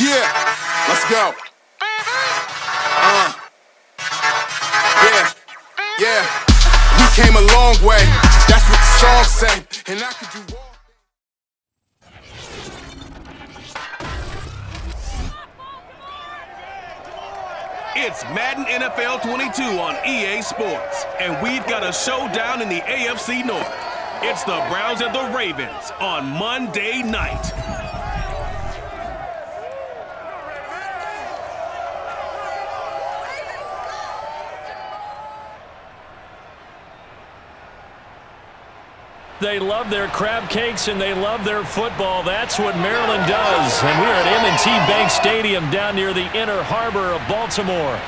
Yeah, let's go. Yeah. We came a long way. That's what the song say. And I could do all. It's Madden NFL 22 on EA Sports, and we've got a showdown in the AFC North. It's the Browns and the Ravens on Monday night. They love their crab cakes and they love their football. That's what Maryland does. And we're at M&T Bank Stadium down near the Inner Harbor of Baltimore.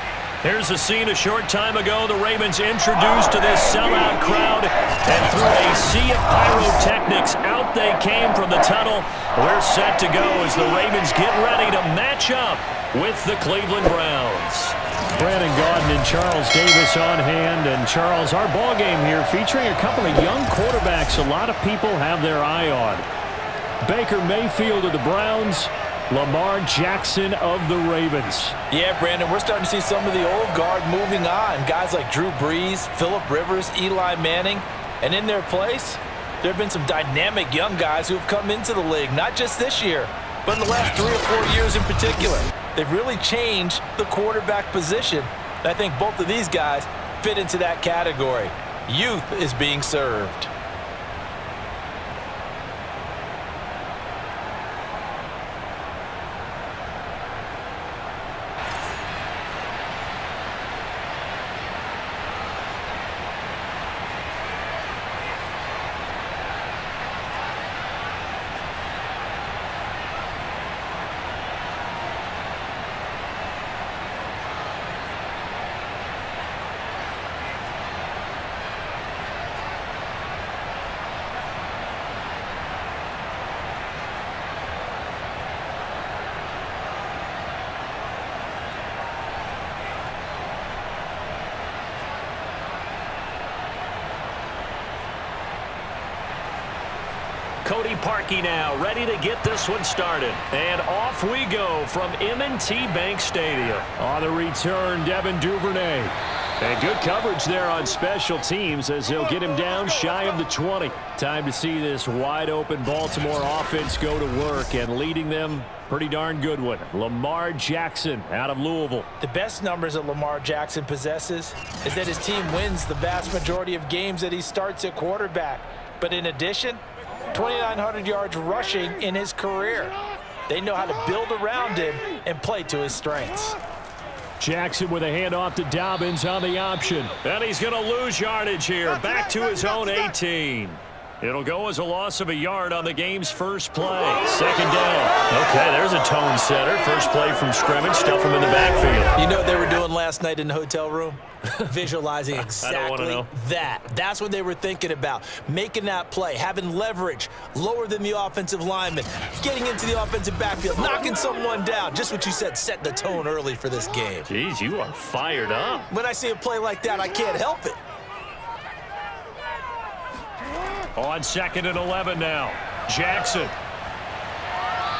Here's a scene a short time ago. The Ravens introduced to this sellout crowd, and through a sea of pyrotechnics, out they came from the tunnel. We're set to go as the Ravens get ready to match up with the Cleveland Browns. Brandon Gaudin and Charles Davis on hand. And Charles, our ball game here featuring a couple of young quarterbacks a lot of people have their eye on. Baker Mayfield of the Browns, Lamar Jackson of the Ravens. Yeah, Brandon, we're starting to see some of the old guard moving on. Guys like Drew Brees, Phillip Rivers, Eli Manning. And in their place, there have been some dynamic young guys who have come into the league, not just this year, but in the last 3 or 4 years in particular. They've really changed the quarterback position. And I think both of these guys fit into that category. Youth is being served. Cody Parkey now, ready to get this one started. And off we go from M&T Bank Stadium. On the return, Devin Duvernay. And good coverage there on special teams as they'll get him down shy of the 20. Time to see this wide-open Baltimore offense go to work, and leading them, pretty darn good one, Lamar Jackson out of Louisville. The best numbers that Lamar Jackson possesses is that his team wins the vast majority of games that he starts at quarterback. But in addition, 2,900 yards rushing in his career. They know how to build around him and play to his strengths. Jackson with a handoff to Dobbins on the option. And he's going to lose yardage here. Back to his own 18. It'll go as a loss of a yard on the game's first play. Second down. Okay, there's a tone setter. First play from scrimmage. Stuff him in the backfield. You know what they were doing last night in the hotel room? Visualizing exactly that. That's what they were thinking about. Making that play, having leverage, lower than the offensive lineman, getting into the offensive backfield, knocking someone down. Just what you said, set the tone early for this game. Jeez, you are fired up. When I see a play like that, I can't help it. On 2nd and 11 now. Jackson.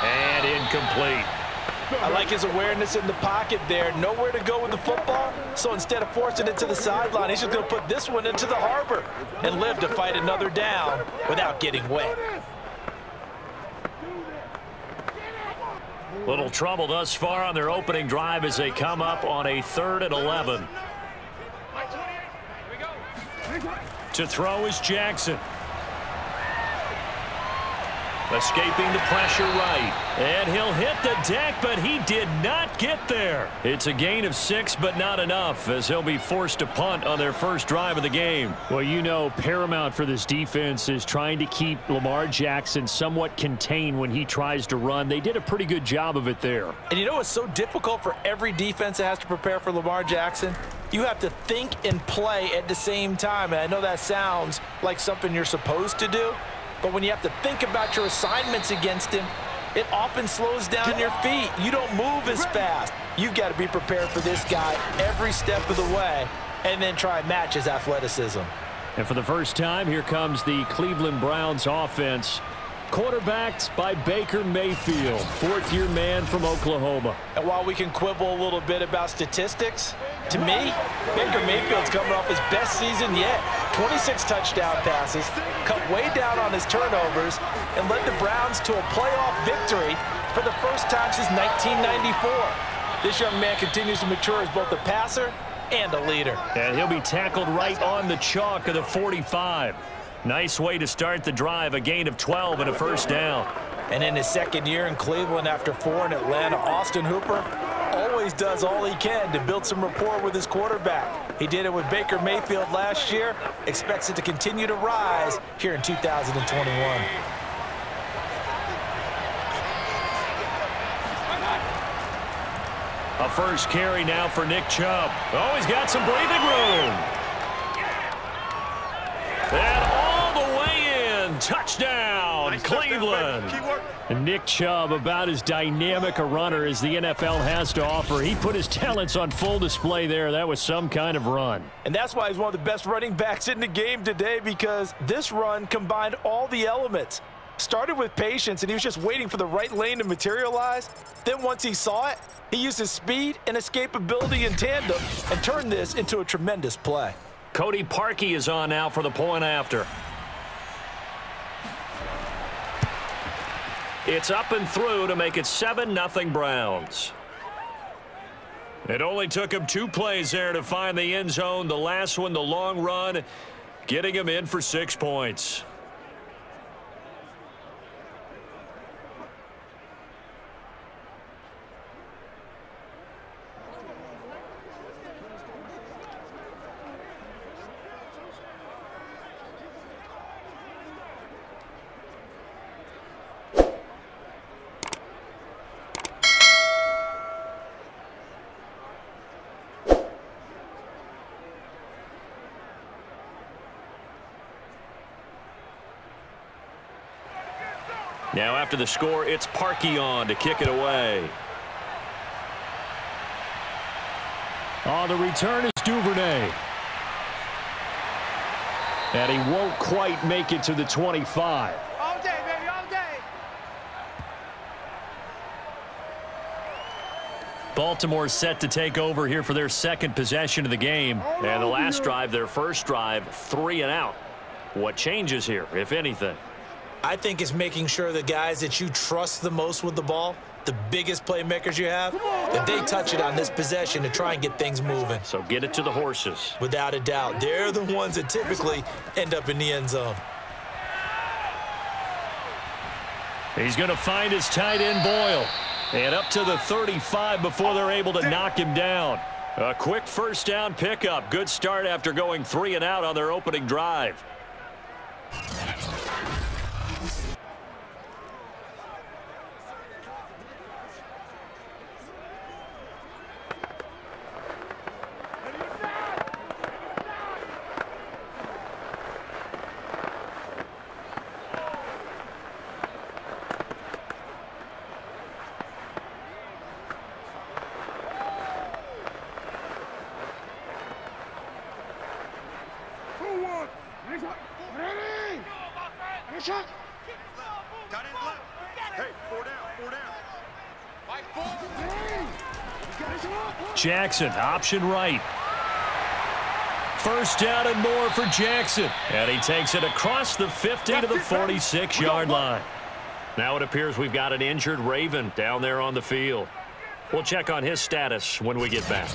And incomplete. I like his awareness in the pocket there. Nowhere to go with the football. So instead of forcing it to the sideline, he's just going to put this one into the harbor and live to fight another down without getting wet. Little trouble thus far on their opening drive as they come up on a 3rd and 11. To throw is Jackson. Escaping the pressure right. And he'll hit the deck, but he did not get there. It's a gain of 6, but not enough, as he'll be forced to punt on their first drive of the game. Well, you know, paramount for this defense is trying to keep Lamar Jackson somewhat contained when he tries to run. They did a pretty good job of it there. And you know what's so difficult for every defense that has to prepare for Lamar Jackson? You have to think and play at the same time. And I know that sounds like something you're supposed to do, but when you have to think about your assignments against him, it often slows down your feet. You don't move as fast. You've got to be prepared for this guy every step of the way and then try and match his athleticism. And for the first time, here comes the Cleveland Browns offense. quarterbacked by Baker Mayfield, fourth-year man from Oklahoma. And while we can quibble a little bit about statistics, to me, Baker Mayfield's coming off his best season yet. 26 touchdown passes, cut way down on his turnovers, and led the Browns to a playoff victory for the first time since 1994. This young man continues to mature as both a passer and a leader. And he'll be tackled right on the chalk of the 45. Nice way to start the drive, a gain of 12 and a first down. And in his second year in Cleveland after 4 in Atlanta, Austin Hooper always does all he can to build some rapport with his quarterback. He did it with Baker Mayfield last year, expects it to continue to rise here in 2021. A first carry now for Nick Chubb. Oh, he's got some breathing room. And all the way in. Touchdown, Cleveland. And Nick Chubb, about as dynamic a runner as the NFL has to offer. He put his talents on full display there. That was some kind of run. And that's why he's one of the best running backs in the game today, because this run combined all the elements. Started with patience, and he was just waiting for the right lane to materialize. Then once he saw it, he used his speed and escapability in tandem and turned this into a tremendous play. Cody Parkey is on now for the point after. It's up and through to make it 7-0 Browns. It only took him 2 plays there to find the end zone. The last one, the long run, getting him in for 6 points. Now after the score, it's Parkey on to kick it away. On the return is Duvernay. And he won't quite make it to the 25. All day, baby, all day. Baltimore set to take over here for their second possession of the game. And the last drive, their first drive, 3 and out. What changes here, if anything? I think it's making sure the guys that you trust the most with the ball, the biggest playmakers you have, that they touch it on this possession to try and get things moving. So get it to the horses. Without a doubt. They're the ones that typically end up in the end zone. He's going to find his tight end Boyle. And up to the 35 before they're able to knock him down. A quick first down pickup. Good start after going 3 and out on their opening drive. Jackson, option right. First down and more for Jackson. And he takes it across the 50 to the 46-yard line. Now it appears we've got an injured Raven down there on the field. We'll check on his status when we get back.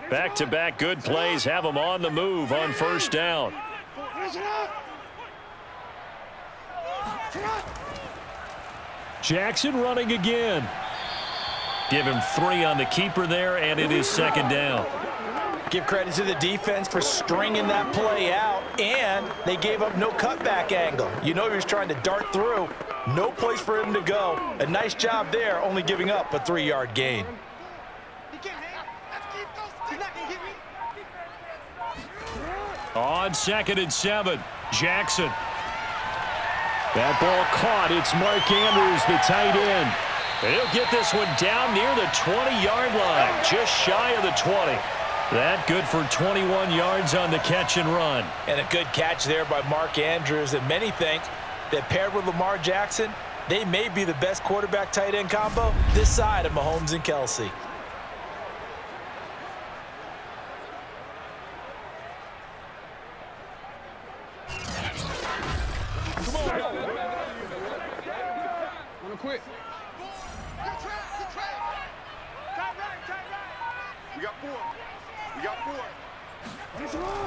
Back-to-back good plays have them on the move on first down. Jackson running again. Give him 3 on the keeper there, and it is second down. Give credit to the defense for stringing that play out, and they gave up no cutback angle. You know he was trying to dart through. No place for him to go. A nice job there, only giving up a 3-yard gain. Let's keep those On 2nd and 7, Jackson. That ball caught. It's Mark Andrews, the tight end. And he'll get this one down near the 20-yard line, just shy of the 20. That good for 21 yards on the catch and run. And a good catch there by Mark Andrews. And many think that paired with Lamar Jackson, they may be the best quarterback-tight end combo this side of Mahomes and Kelsey. Come on. Wanna quit? We got four.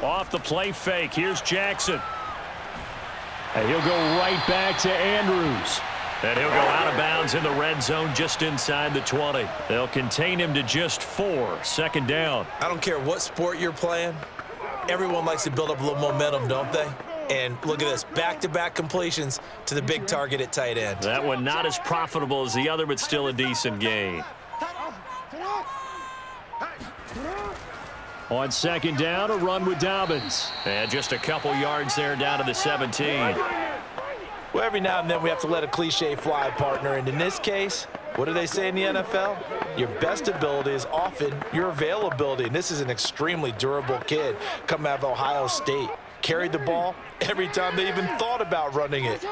Off the play fake, here's Jackson. And he'll go right back to Andrews. And he'll go out of bounds in the red zone just inside the 20. They'll contain him to just 4, 2nd down. I don't care what sport you're playing. Everyone likes to build up a little momentum, don't they? And look at this, back-to-back completions to the big target at tight end. That one not as profitable as the other, but still a decent gain. On 2nd down, a run with Dobbins. And just a couple yards there down to the 17. Well, every now and then we have to let a cliche fly, partner. And in this case, what do they say in the NFL? Your best ability is often your availability. And this is an extremely durable kid coming out of Ohio State. Carried the ball every time they even thought about running it.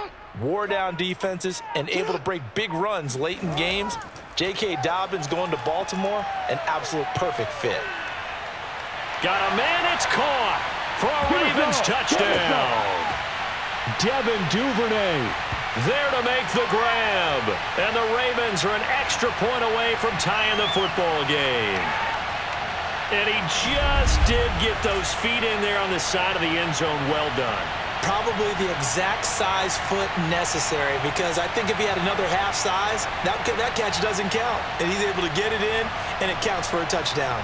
Wore down defenses and able to break big runs late in games. J.K. Dobbins going to Baltimore, an absolute perfect fit. Got a man, it's caught for a Ravens touchdown. Devin Duvernay there to make the grab. And the Ravens are an extra point away from tying the football game. And he just did get those feet in there on the side of the end zone. Well done. Probably the exact size foot necessary, because I think if he had another half size, that catch doesn't count. And he's able to get it in, and it counts for a touchdown.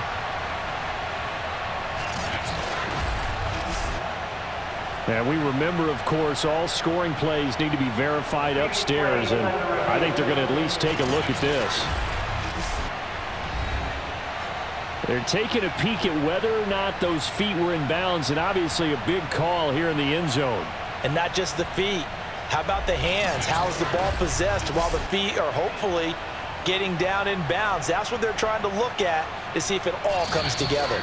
And we remember, of course, all scoring plays need to be verified upstairs, and I think they're going to at least take a look at this. They're taking a peek at whether or not those feet were in bounds, and obviously a big call here in the end zone. And not just the feet. How about the hands? How is the ball possessed while the feet are hopefully getting down in bounds? That's what they're trying to look at to see if it all comes together.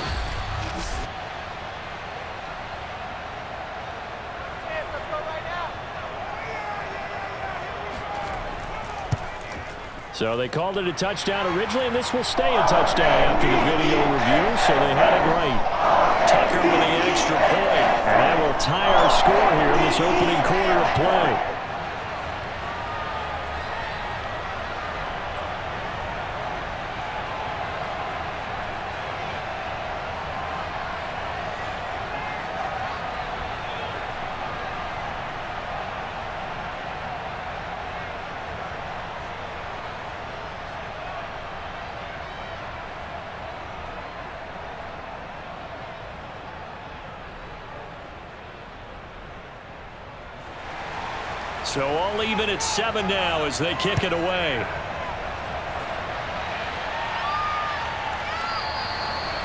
So they called it a touchdown originally, and this will stay a touchdown after the video review, so they had it right. Tucker with the extra point, and that will tie our score here in this opening quarter of play. So all even at 7 now as they kick it away.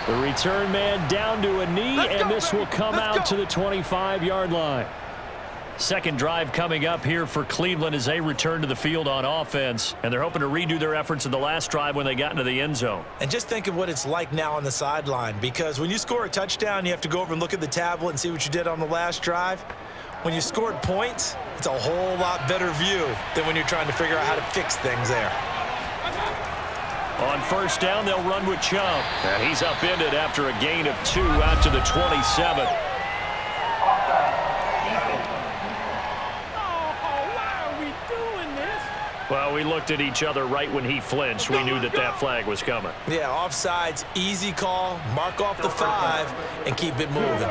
The return man down to a knee, and this will come out to the 25-yard line. Second drive coming up here for Cleveland as they return to the field on offense, and they're hoping to redo their efforts in the last drive when they got into the end zone. And just think of what it's like now on the sideline, because when you score a touchdown, you have to go over and look at the tablet and see what you did on the last drive. When you scored points, it's a whole lot better view than when you're trying to figure out how to fix things there. On first down, they'll run with Chubb. And he's upended after a gain of 2 out to the 27. Well, we looked at each other right when he flinched. We knew that that flag was coming. Yeah, offsides, easy call, mark off the 5, and keep it moving.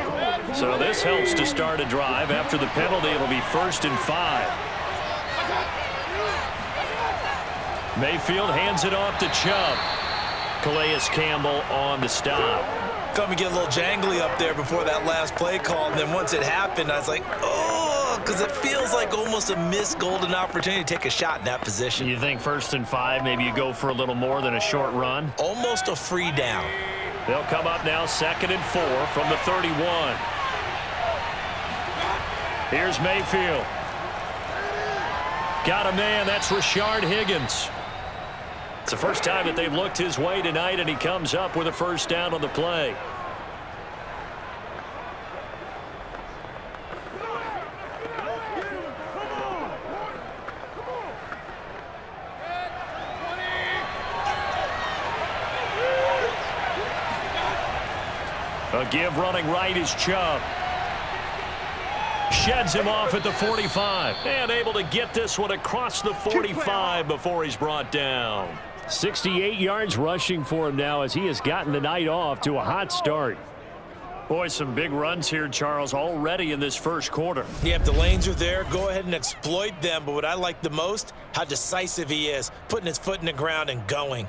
So this helps to start a drive. After the penalty, it'll be 1st and 5. Mayfield hands it off to Chubb. Calais Campbell on the stop. Thought we get a little jangly up there before that last play call, and then once it happened, I was like, oh, because it feels like almost a missed golden opportunity to take a shot in that position. You think 1st and 5, maybe you go for a little more than a short run? Almost a free down. They'll come up now 2nd and 4 from the 31. Here's Mayfield. Got a man. That's Rashard Higgins. It's the first time that they've looked his way tonight, and he comes up with a first down on the play. A give running right is Chubb. Sheds him off at the 45. And able to get this one across the 45 before he's brought down. 68 yards rushing for him now as he has gotten the night off to a hot start. Boy, some big runs here, Charles, already in this first quarter. Yeah, if the lanes are there, go ahead and exploit them. But what I like the most, how decisive he is, putting his foot in the ground and going.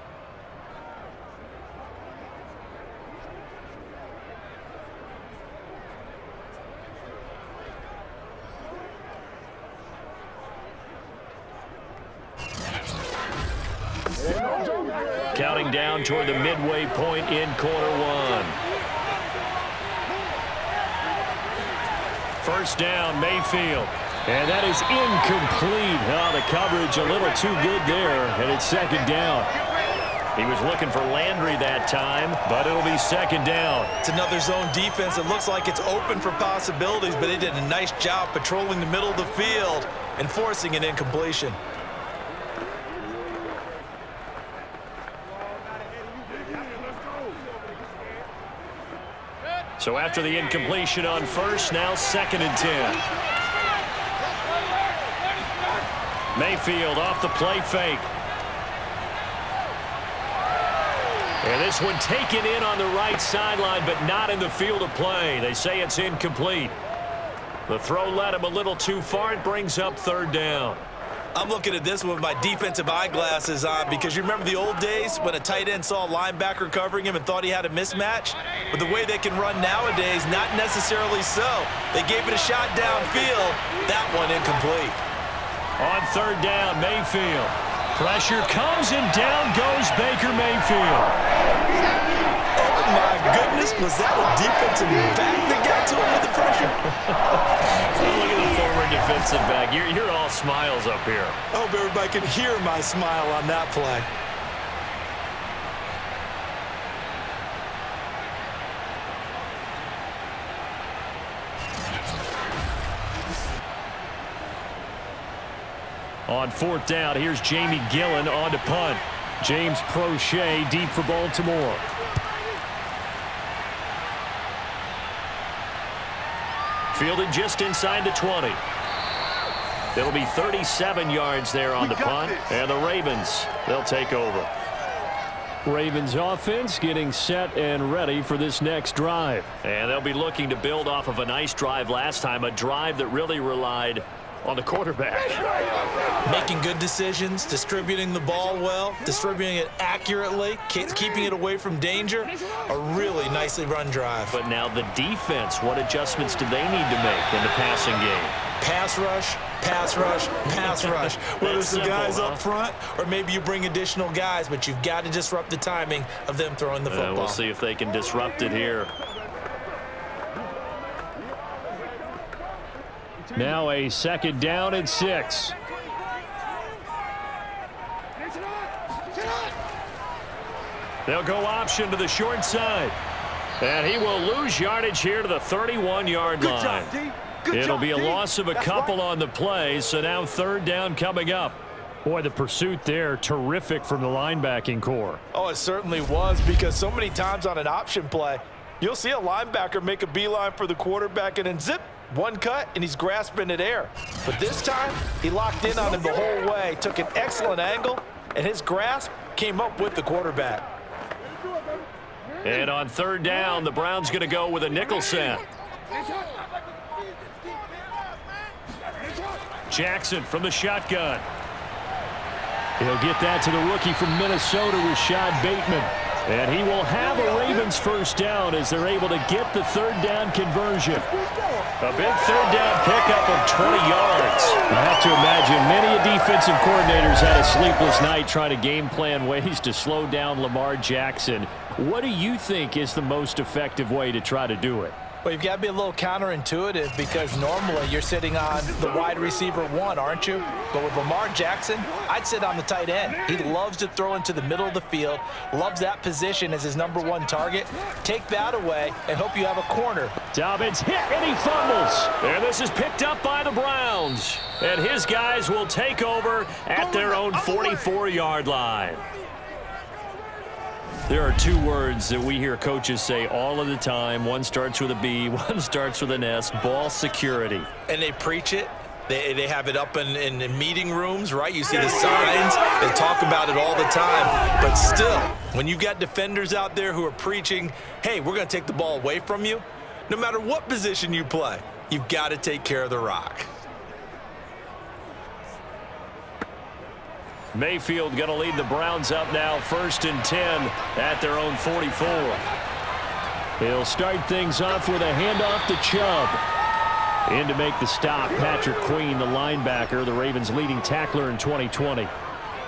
Counting down toward the midway point in quarter one. First down, Mayfield. And that is incomplete. Oh, the coverage a little too good there, and it's second down. He was looking for Landry that time, but it'll be second down. It's another zone defense. It looks like it's open for possibilities, but they did a nice job patrolling the middle of the field and forcing an incompletion. So after the incompletion on first, now second and 10. Mayfield off the play fake. And this one taken in on the right sideline, but not in the field of play. They say it's incomplete. The throw led him a little too far. It brings up third down. I'm looking at this one with my defensive eyeglasses on because you remember the old days when a tight end saw a linebacker covering him and thought he had a mismatch? But the way they can run nowadays, not necessarily so. They gave it a shot downfield. That one incomplete. On third down, Mayfield. Pressure comes and down goes Baker Mayfield. Oh, my goodness. Was that a defensive back that got to him with the pressure? Look at the former defensive back. You're all smiles up here. I hope everybody can hear my smile on that play. On fourth down, here's Jamie Gillen on to punt. James Prochet deep for Baltimore. Fielded just inside the 20. It'll be 37 yards there on the punt. And the Ravens, they'll take over. Ravens offense getting set and ready for this next drive. And they'll be looking to build off of a nice drive last time, a drive that really relied on the quarterback. Making good decisions, distributing the ball well, distributing it accurately, keeping it away from danger. A really nicely run drive. But now the defense, what adjustments do they need to make in the passing game? Pass rush, pass rush, pass rush. Whether it's the guys up front or maybe you bring additional guys, but you've got to disrupt the timing of them throwing the football. We'll see if they can disrupt it here. Now a second down and 6. They'll go option to the short side. And he will lose yardage here to the 31-yard line. It'll be a loss of a couple on the play, so now third down coming up. Boy, the pursuit there, terrific from the linebacking core. Oh, it certainly was, because so many times on an option play, you'll see a linebacker make a beeline for the quarterback and then zip, one cut, and he's grasping at air. But this time, he locked in on him the whole way, took an excellent angle, and his grasp came up with the quarterback. And on third down, the Browns going to go with a nickel set. Jackson from the shotgun. He'll get that to the rookie from Minnesota, Rashad Bateman. And he will have a Ravens first down as they're able to get the third down conversion. A big third down pickup of 20 yards. I have to imagine many defensive coordinators had a sleepless night trying to game plan ways to slow down Lamar Jackson. What do you think is the most effective way to try to do it? Well, you've got to be a little counterintuitive because normally you're sitting on the wide receiver 1, aren't you? But with Lamar Jackson, I'd sit on the tight end. He loves to throw into the middle of the field, loves that position as his #1 target. Take that away and hope you have a corner. Dobbins hit and he fumbles. And this is picked up by the Browns. And his guys will take over at their own 44-yard line. There are 2 words that we hear coaches say all of the time. One starts with a B, one starts with an S, ball security. And they preach it. They have it up in meeting rooms, right? You see the signs. They talk about it all the time. But still, when you've got defenders out there who are preaching, hey, we're going to take the ball away from you, no matter what position you play, you've got to take care of the rock. Mayfield going to lead the Browns up now, 1st and 10 at their own 44. He'll start things off with a handoff to Chubb. In to make the stop, Patrick Queen, the linebacker, the Ravens' leading tackler in 2020.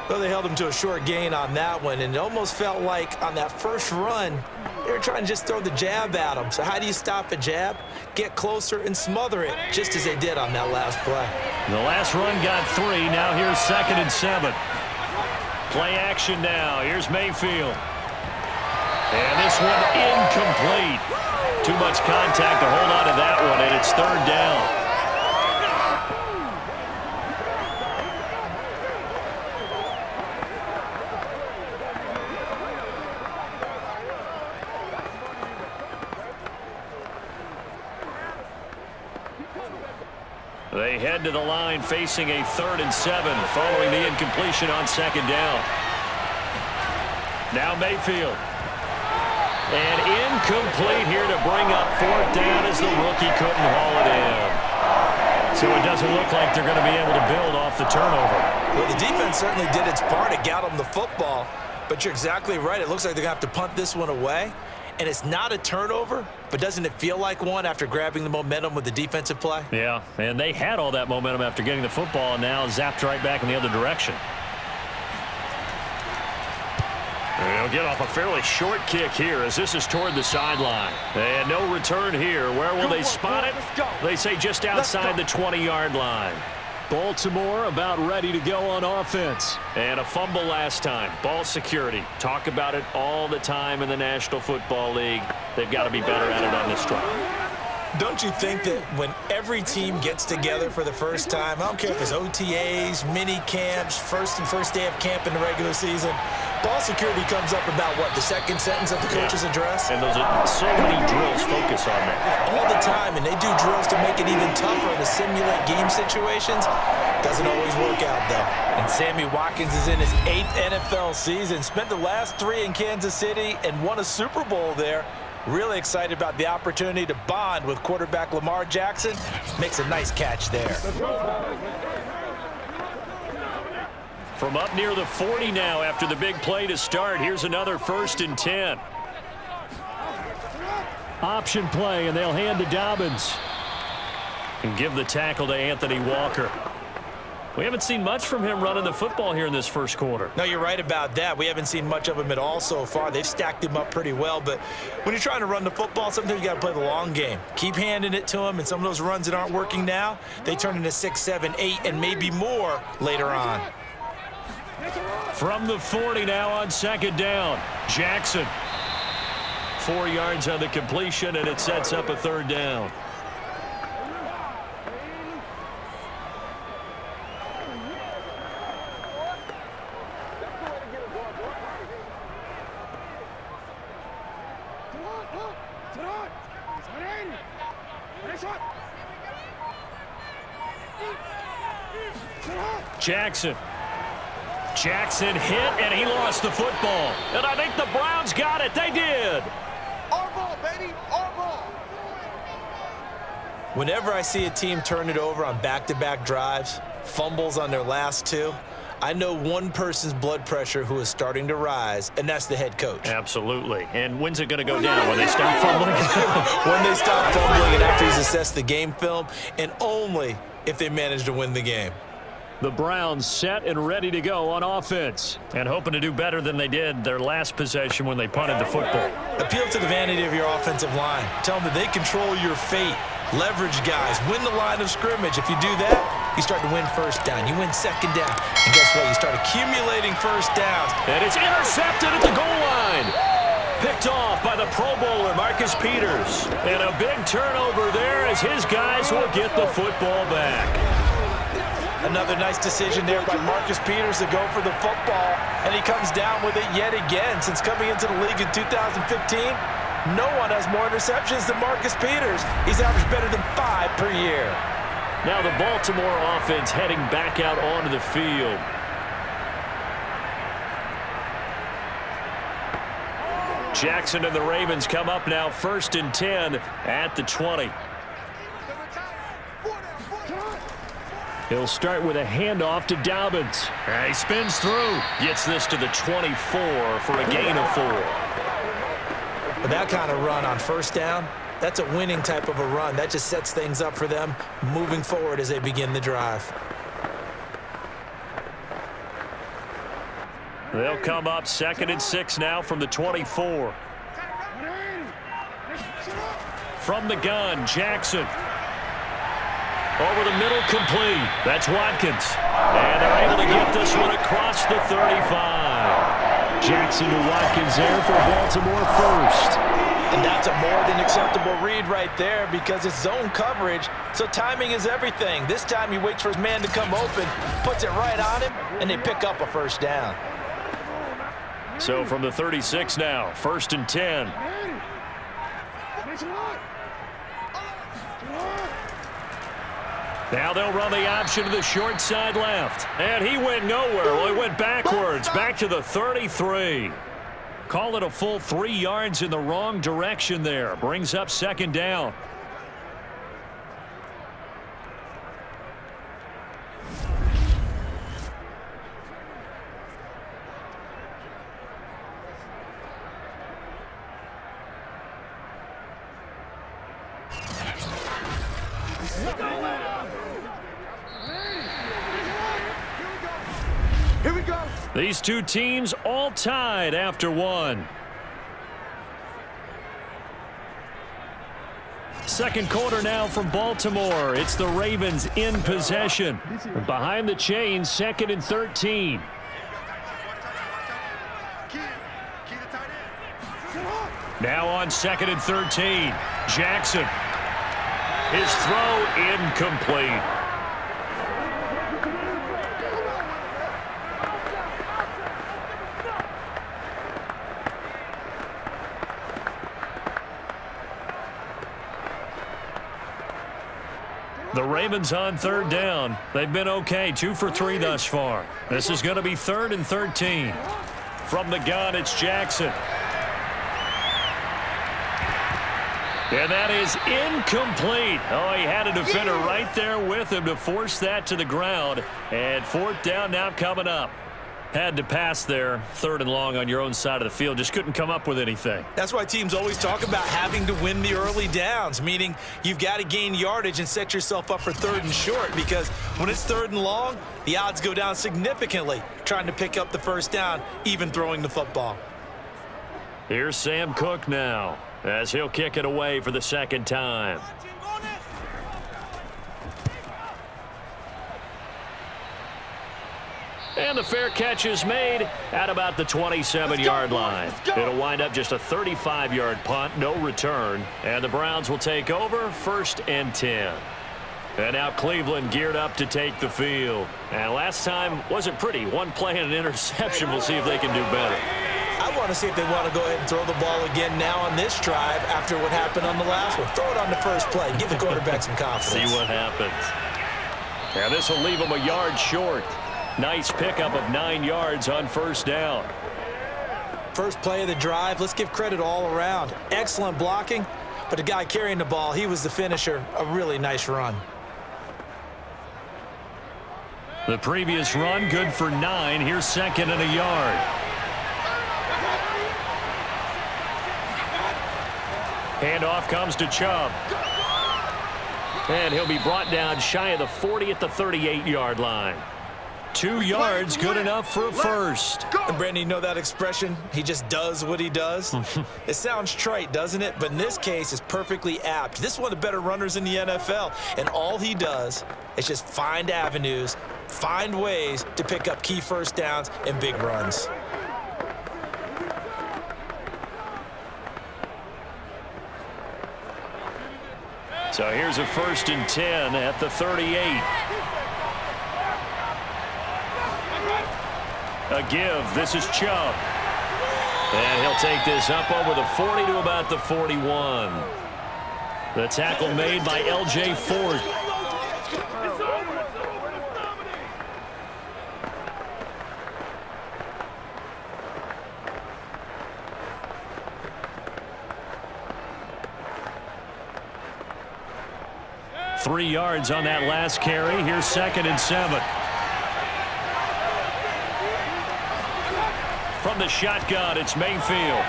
Well, they held him to a short gain on that one, and it almost felt like on that first run, they were trying to just throw the jab at him. So how do you stop a jab? Get closer and smother it, just as they did on that last play. The last run got 3. Now here's 2nd and 7. Play action now. Here's Mayfield. And this one incomplete. Too much contact to hold on to that one, and it's 3rd down. They head to the line facing a 3rd and 7 following the incompletion on 2nd down. Now Mayfield. And incomplete here to bring up 4th down as the rookie couldn't haul it in. So it doesn't look like they're going to be able to build off the turnover. Well, the defense certainly did its part. It got them the football. But you're exactly right. It looks like they're going to have to punt this one away. And it's not a turnover, but doesn't it feel like one after grabbing the momentum with the defensive play? Yeah, and they had all that momentum after getting the football and now zapped right back in the other direction. They'll get off a fairly short kick here as this is toward the sideline. And no return here. Where will they spot it? They say just outside the 20-yard line. Baltimore about ready to go on offense. And a fumble last time. Ball security. Talk about it all the time in the National Football League. They've got to be better at it on this drive. Don't you think that when every team gets together for the first time, I don't care if it's OTAs, mini camps, first day of camp in the regular season, ball security comes up about what, the second sentence of the coach's address? And those are so many drills focus on that. All the time, and they do drills to make it even tougher to simulate game situations. Doesn't always work out, though. And Sammy Watkins is in his 8th NFL season, spent the last 3 in Kansas City and won a Super Bowl there. Really excited about the opportunity to bond with quarterback Lamar Jackson. Makes a nice catch there. From up near the 40 now after the big play to start. Here's another 1st and 10. Option play, and they'll hand to Dobbins. And give the tackle to Anthony Walker. We haven't seen much from him running the football here in this first quarter. No, you're right about that. We haven't seen much of him at all so far. They've stacked him up pretty well, but when you're trying to run the football, sometimes you got to play the long game. Keep handing it to him, and some of those runs that aren't working now, they turn into 6, 7, 8, and maybe more later on. From the 40 now on 2nd down, Jackson. 4 yards on the completion, and it sets up a 3rd down. Jackson hit, and he lost the football. And I think the Browns got it. They did. Our ball, baby. Our ball. Whenever I see a team turn it over on back-to-back drives, fumbles on their last 2, I know one person's blood pressure who is starting to rise, and that's the head coach. Absolutely. And when's it going to go down? When they stop fumbling? When they stop fumbling and after he's assessed the game film, and only if they manage to win the game. The Browns set and ready to go on offense and hoping to do better than they did their last possession when they punted the football. Appeal to the vanity of your offensive line. Tell them that they control your fate. Leverage guys. Win the line of scrimmage. If you do that, you start to win first down. You win second down. And guess what? You start accumulating first downs. And it's intercepted at the goal line. Picked off by the Pro Bowler, Marcus Peters. And a big turnover there as his guys will get the football back. Another nice decision there by Marcus Peters to go for the football, and he comes down with it yet again. Since coming into the league in 2015, no one has more interceptions than Marcus Peters. He's averaged better than 5 per year. Now the Baltimore offense heading back out onto the field. Jackson and the Ravens come up now 1st and 10 at the 20. He'll start with a handoff to Dobbins. He spins through. Gets this to the 24 for a gain of 4. With that kind of run on first down, that's a winning type of a run. That just sets things up for them moving forward as they begin the drive. They'll come up 2nd and 6 now from the 24. From the gun, Jackson. Over the middle, complete. That's Watkins. And they're able to get this one across the 35. Jackson to Watkins there for Baltimore first. And that's a more than acceptable read right there because it's zone coverage, so timing is everything. This time he waits for his man to come open, puts it right on him, and they pick up a first down. So from the 36 now, 1st and 10. Now they'll run the option to the short side left. And he went nowhere. Well, he went backwards, back to the 33. Call it a full 3 yards in the wrong direction there. Brings up 2nd down. Here we go. These two teams all tied after 1. Second quarter now from Baltimore. It's the Ravens in possession. Behind the chains, 2nd and 13. Now on 2nd and 13. Jackson. His throw incomplete. The Ravens on 3rd down. They've been okay, 2 for 3 thus far. This is going to be 3rd and 13. From the gun, it's Jackson. And that is incomplete. Oh, he had a defender right there with him to force that to the ground. And 4th down now coming up. Had to pass there, 3rd and long on your own side of the field. Just couldn't come up with anything. That's why teams always talk about having to win the early downs, meaning you've got to gain yardage and set yourself up for 3rd and short, because when it's 3rd and long, the odds go down significantly trying to pick up the first down, even throwing the football. Here's Sam Cook now as he'll kick it away for the 2nd time. And the fair catch is made at about the 27-yard line. It'll wind up just a 35-yard punt, no return. And the Browns will take over 1st and 10. And now Cleveland geared up to take the field. And last time wasn't pretty. 1 play and an interception. We'll see if they can do better. I want to see if they want to go ahead and throw the ball again now on this drive after what happened on the last one. Throw it on the first play. Give the quarterback some confidence. See what happens. Now this will leave them a yard short. Nice pickup of 9 yards on 1st down. First play of the drive, let's give credit all around. Excellent blocking, but the guy carrying the ball, he was the finisher. A really nice run. The previous run, good for 9. Here's 2nd and a yard. Handoff comes to Chubb. And he'll be brought down shy of the 40 at the 38-yard line. 2 yards, good enough for a first. And Brandon, you know that expression? He just does what he does? It sounds trite, doesn't it? But in this case, it's perfectly apt. This is one of the better runners in the NFL. And all he does is just find avenues, find ways to pick up key first downs and big runs. So here's a 1st and 10 at the 38. A give. This is Chubb. And he'll take this up over the 40 to about the 41. The tackle made by L.J. Ford. Three yards on that last carry. Here's 2nd and 7. From the shotgun, it's Mayfield.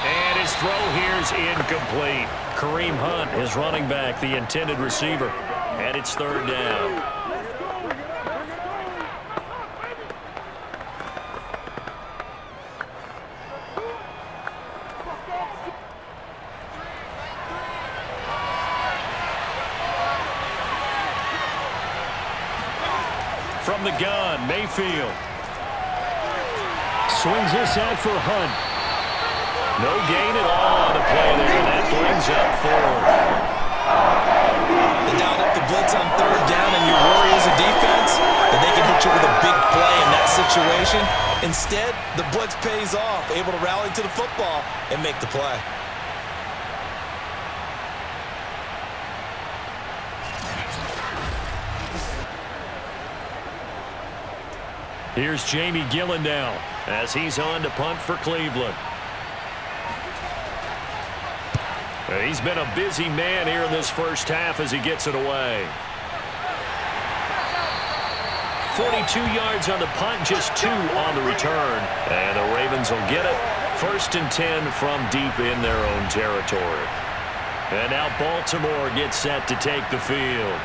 And his throw here's incomplete. Kareem Hunt, his running back, the intended receiver. And it's 3rd down. From the gun, Mayfield. Swings this out for Hunt. No gain at all on the play there. That brings up 4th. They dialed up the blitz on 3rd down, and you worry as a defense that they can hit you with a big play in that situation. Instead, the blitz pays off, able to rally to the football and make the play. Here's Jamie Gillen now as he's on to punt for Cleveland. He's been a busy man here in this first half as he gets it away. 42 yards on the punt, just 2 on the return. And the Ravens will get it. 1st and 10 from deep in their own territory. And now Baltimore gets set to take the field.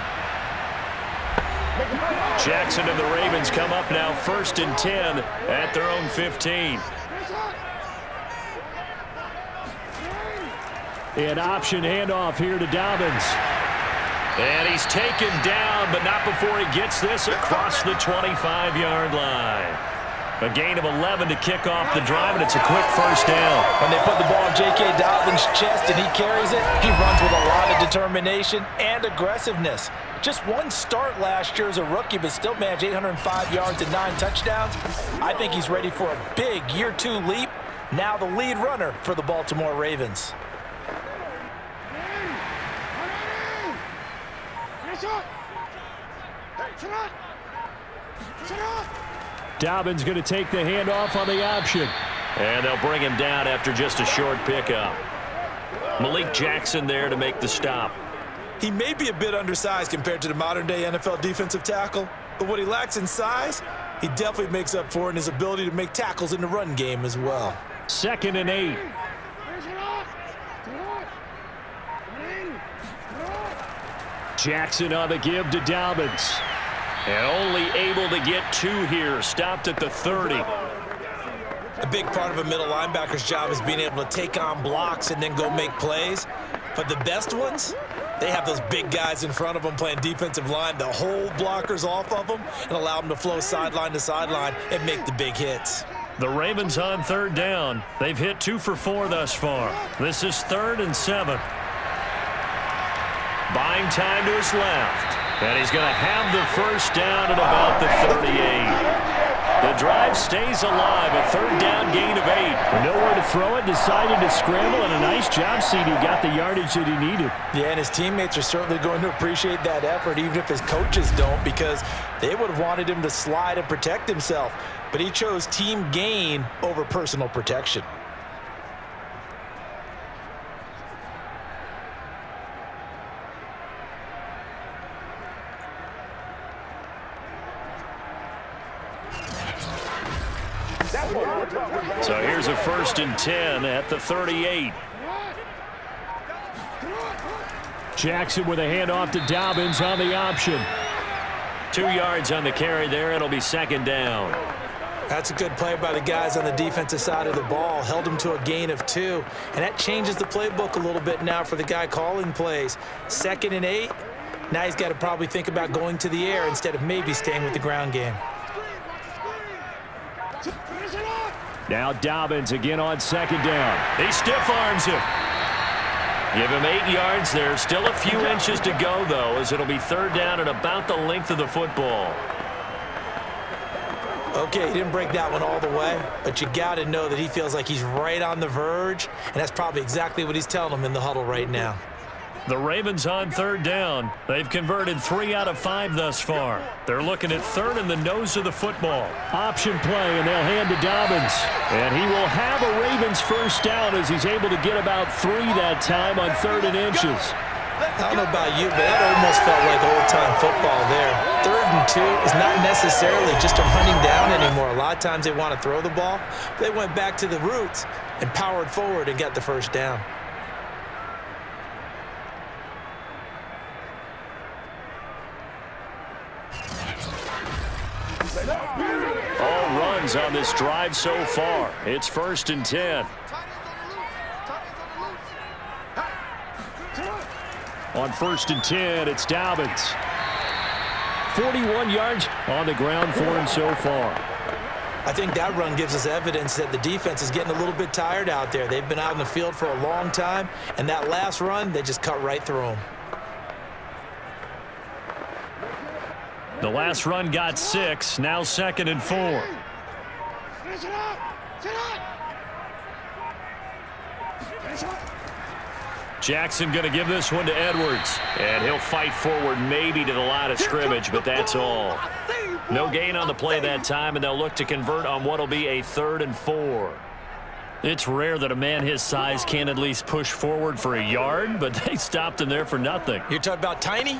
Jackson and the Ravens come up now 1st and 10 at their own 15. An option handoff here to Dobbins. And he's taken down, but not before he gets this across the 25-yard line. A gain of 11 to kick off the drive, and it's a quick 1st down. When they put the ball in J.K. Dobbins' chest and he carries it, he runs with a lot of determination and aggressiveness. Just one start last year as a rookie, but still managed 805 yards and 9 touchdowns. I think he's ready for a big year 2 leap. Now the lead runner for the Baltimore Ravens. Dobbins going to take the handoff on the option. And they'll bring him down after just a short pickup. Malik Jackson there to make the stop. He may be a bit undersized compared to the modern-day NFL defensive tackle, but what he lacks in size, he definitely makes up for in his ability to make tackles in the run game as well. 2nd and 8. Jackson on the give to Dobbins. And only able to get 2 here. Stopped at the 30. A big part of a middle linebacker's job is being able to take on blocks and then go make plays. But the best ones, they have those big guys in front of them playing defensive line to hold blockers off of them and allow them to flow sideline to sideline and make the big hits. The Ravens on 3rd down. They've hit 2 for 4 thus far. This is 3rd and 7. Buying time to his left. And he's going to have the 1st down at about the 38. The drive stays alive. A 3rd down gain of 8. Nowhere to throw it. Decided to scramble, and a nice job, CD. Got the yardage that he needed. Yeah, and his teammates are certainly going to appreciate that effort, even if his coaches don't, because they would have wanted him to slide and protect himself. But he chose team gain over personal protection. So here's a 1st and 10 at the 38. Jackson with a handoff to Dobbins on the option. 2 yards on the carry there. It'll be second down. That's a good play by the guys on the defensive side of the ball. Held them to a gain of 2. And that changes the playbook a little bit now for the guy calling plays. 2nd and 8. Now he's got to probably think about going to the air instead of maybe staying with the ground game. Now Dobbins again on second down. He stiff arms him. Give him 8 yards there. Still a few inches to go, though, as it'll be third down at about the length of the football. Okay, he didn't break that one all the way, but you got to know that he feels like he's right on the verge, and that's probably exactly what he's telling him in the huddle right now. The Ravens on third down. They've converted 3 out of 5 thus far. They're looking at third in the nose of the football. Option play, and they'll hand to Dobbins. And he will have a Ravens first down as he's able to get about 3 that time on 3rd and inches. I don't know about you, but that almost felt like old-time football there. 3rd and 2 is not necessarily just a running down anymore. A lot of times they want to throw the ball. They went back to the roots and powered forward and got the first down. All runs on this drive so far. It's 1st and 10. On 1st and 10, it's Dobbins. 41 yards on the ground for him so far. I think that run gives us evidence that the defense is getting a little bit tired out there. They've been out in the field for a long time, and that last run, they just cut right through them. The last run got 6, now 2nd and 4. Jackson going to give this one to Edwards. And he'll fight forward maybe to the line of scrimmage, but that's all. No gain on the play that time, and they'll look to convert on what will be a 3rd and 4. It's rare that a man his size can at least push forward for a yard, but they stopped him there for nothing. You're talking about Tiny?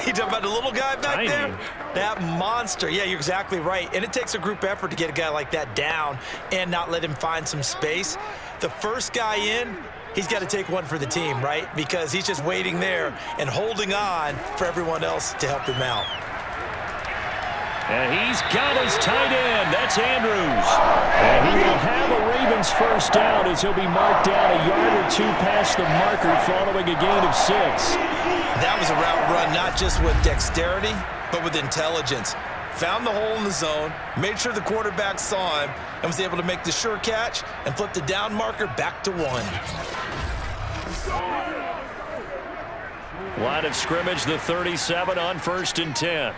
You talking about the little guy back there? That monster. Yeah, you're exactly right. And it takes a group effort to get a guy like that down and not let him find some space. The first guy in, he's got to take one for the team, right? Because he's just waiting there and holding on for everyone else to help him out. And he's got his tight end. That's Andrews. And he will have a Ravens first down as he'll be marked down a yard or 2 past the marker following a gain of 6. That was a route run not just with dexterity, but with intelligence. Found the hole in the zone, made sure the quarterback saw him, and was able to make the sure catch and flip the down marker back to 1. Line of scrimmage, the 37 on 1st and 10.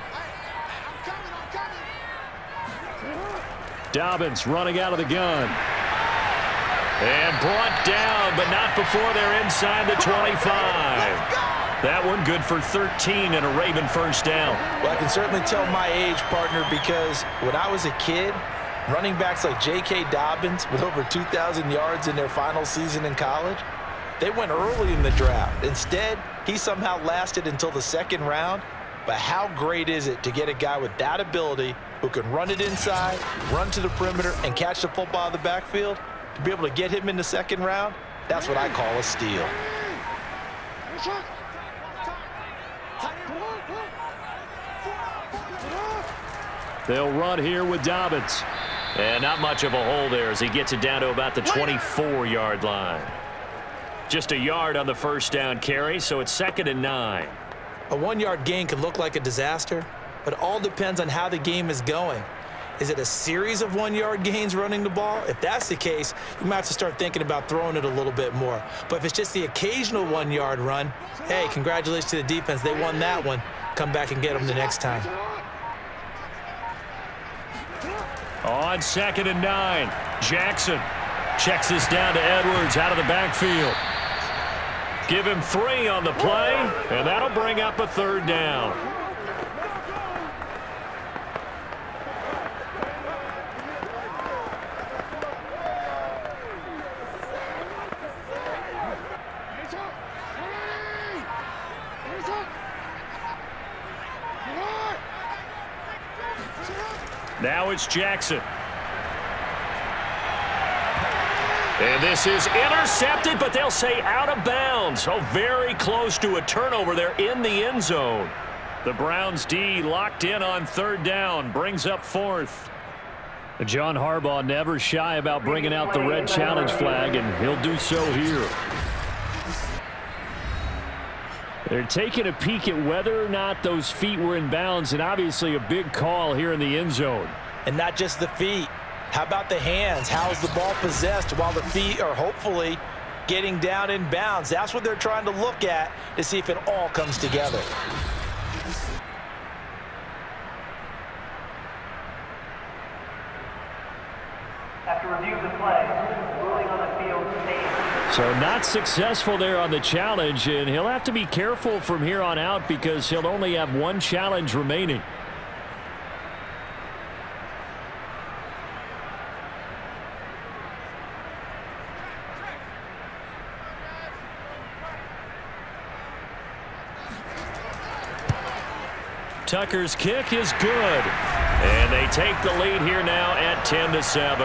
Dobbins running out of the gun. And brought down, but not before they're inside the 25. That one good for 13 and a Raven first down. Well, I can certainly tell my age, partner, because when I was a kid, running backs like J.K. Dobbins with over 2,000 yards in their final season in college, they went early in the draft. Instead, he somehow lasted until the 2nd round. But how great is it to get a guy with that ability who can run it inside, run to the perimeter, and catch the football in the backfield? To be able to get him in the 2nd round, that's what I call a steal. They'll run here with Dobbins. And not much of a hole there as he gets it down to about the 24-yard line. Just a yard on the first down carry, so it's 2nd and 9. A 1-yard gain can look like a disaster, but it all depends on how the game is going. Is it a series of 1-yard gains running the ball? If that's the case, you might have to start thinking about throwing it a little bit more. But if it's just the occasional 1-yard run, hey, congratulations to the defense. They won that one. Come back and get them the next time. On 2nd and 9, Jackson checks this down to Edwards out of the backfield. Give him 3 on the play, and that'll bring up a 3rd down. Now it's Jackson. And this is intercepted, but they'll say out of bounds. So very close to a turnover there in the end zone. The Browns D locked in on third down, brings up fourth. John Harbaugh never shy about bringing out the red challenge flag, and he'll do so here. They're taking a peek at whether or not those feet were in bounds, and obviously a big call here in the end zone. And not just the feet. How about the hands? How is the ball possessed while the feet are hopefully getting down in bounds? That's what they're trying to look at to see if it all comes together. After review of the play, ruling on the field stands. So not successful there on the challenge, and he'll have to be careful from here on out because he'll only have one challenge remaining. Tucker's kick is good, and they take the lead here now at 10-7.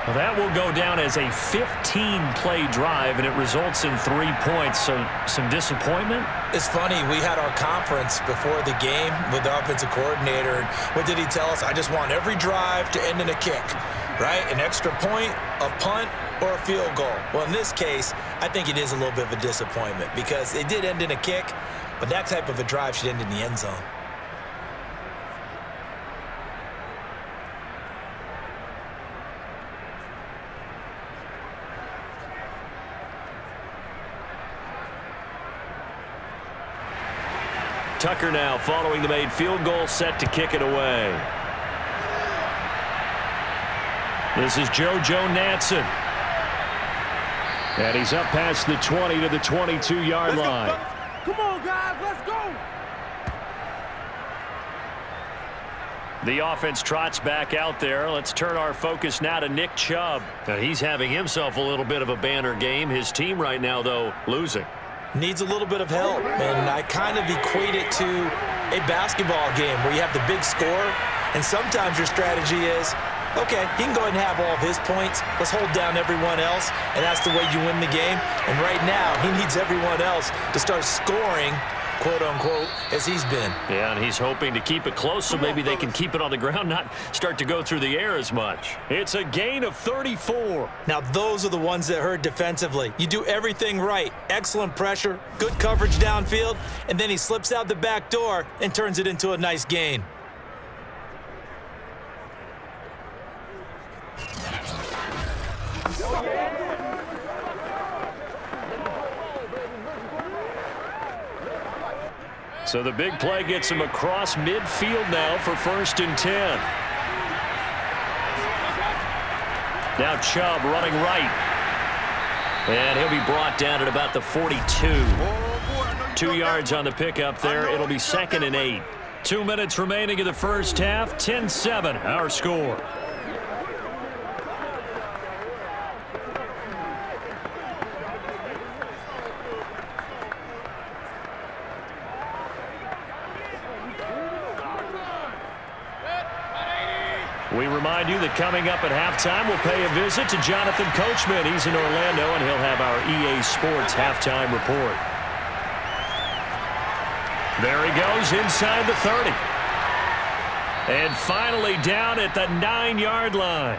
Well, that will go down as a 15-play drive, and it results in 3 points. So some disappointment? It's funny. We had our conference before the game with the offensive coordinator. And what did he tell us? I just want every drive to end in a kick, right? An extra point, a punt, or a field goal. Well, in this case, I think it is a little bit of a disappointment because it did end in a kick, but that type of a drive should end in the end zone. Tucker now following the made field goal, set to kick it away. This is JoJo Natson. And he's up past the 20 to the 22-yard line. Come on, guys, let's go. The offense trots back out there. Let's turn our focus now to Nick Chubb. Now, he's having himself a little bit of a banner game. His team right now, though, losing. Needs a little bit of help, and I kind of equate it to a basketball game where you have the big score, and sometimes your strategy is, okay, he can go ahead and have all of his points. Let's hold down everyone else, and that's the way you win the game. And right now, he needs everyone else to start scoring, quote-unquote, as he's been. Yeah, and he's hoping to keep it close so maybe they can keep it on the ground, not start to go through the air as much. It's a gain of 34. Now, those are the ones that hurt defensively. You do everything right. Excellent pressure, good coverage downfield, and then he slips out the back door and turns it into a nice gain. So the big play gets him across midfield now for 1st and 10. Now Chubb running right. And he'll be brought down at about the 42. 2 yards on the pickup there. It'll be 2nd and 8. 2 minutes remaining in the first half. 10-7 our score. We remind you that coming up at halftime, we'll pay a visit to Jonathan Coachman. He's in Orlando, and he'll have our EA Sports halftime report. There he goes inside the 30. And finally down at the 9-yard line.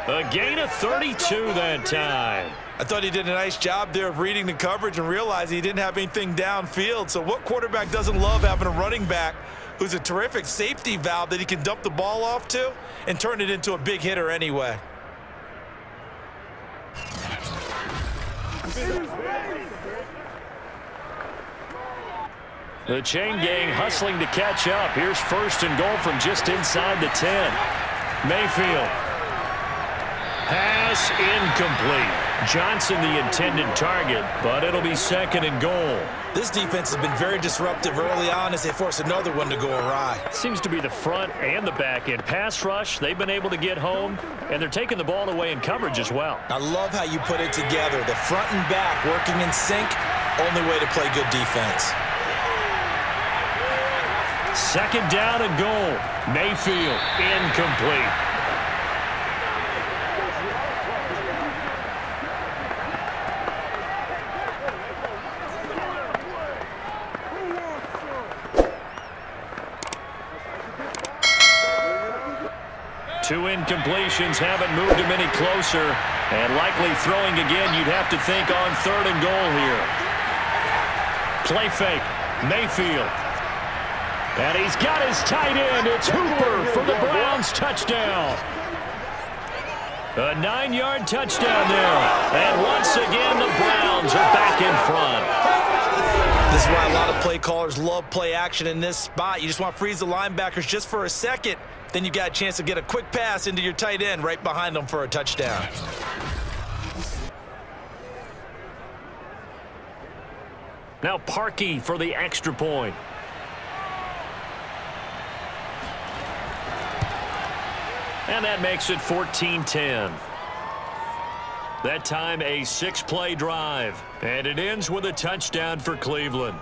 A gain of 32 that time. I thought he did a nice job there of reading the coverage and realizing he didn't have anything downfield. So what quarterback doesn't love having a running back who's a terrific safety valve that he can dump the ball off to and turn it into a big hitter anyway? The chain gang hustling to catch up. Here's 1st and goal from just inside the 10. Mayfield. Pass incomplete. Johnson the intended target, but it'll be 2nd and goal. This defense has been very disruptive early on as they force another one to go awry. Seems to be the front and the back end. Pass rush, they've been able to get home, and they're taking the ball away in coverage as well. I love how you put it together. The front and back working in sync, only way to play good defense. 2nd down and goal. Mayfield incomplete. 2 incompletions haven't moved him any closer. And likely throwing again, you'd have to think on 3rd and goal here. Play fake. Mayfield. And he's got his tight end. It's Hooper for the Browns. Touchdown. A 9-yard touchdown there. And once again, the Browns are back in front. This is why a lot of play callers love play action in this spot. You just want to freeze the linebackers just for a second. Then you got a chance to get a quick pass into your tight end right behind them for a touchdown. Now Parkey for the extra point. And that makes it 14-10. That time a 6-play drive. And it ends with a touchdown for Cleveland.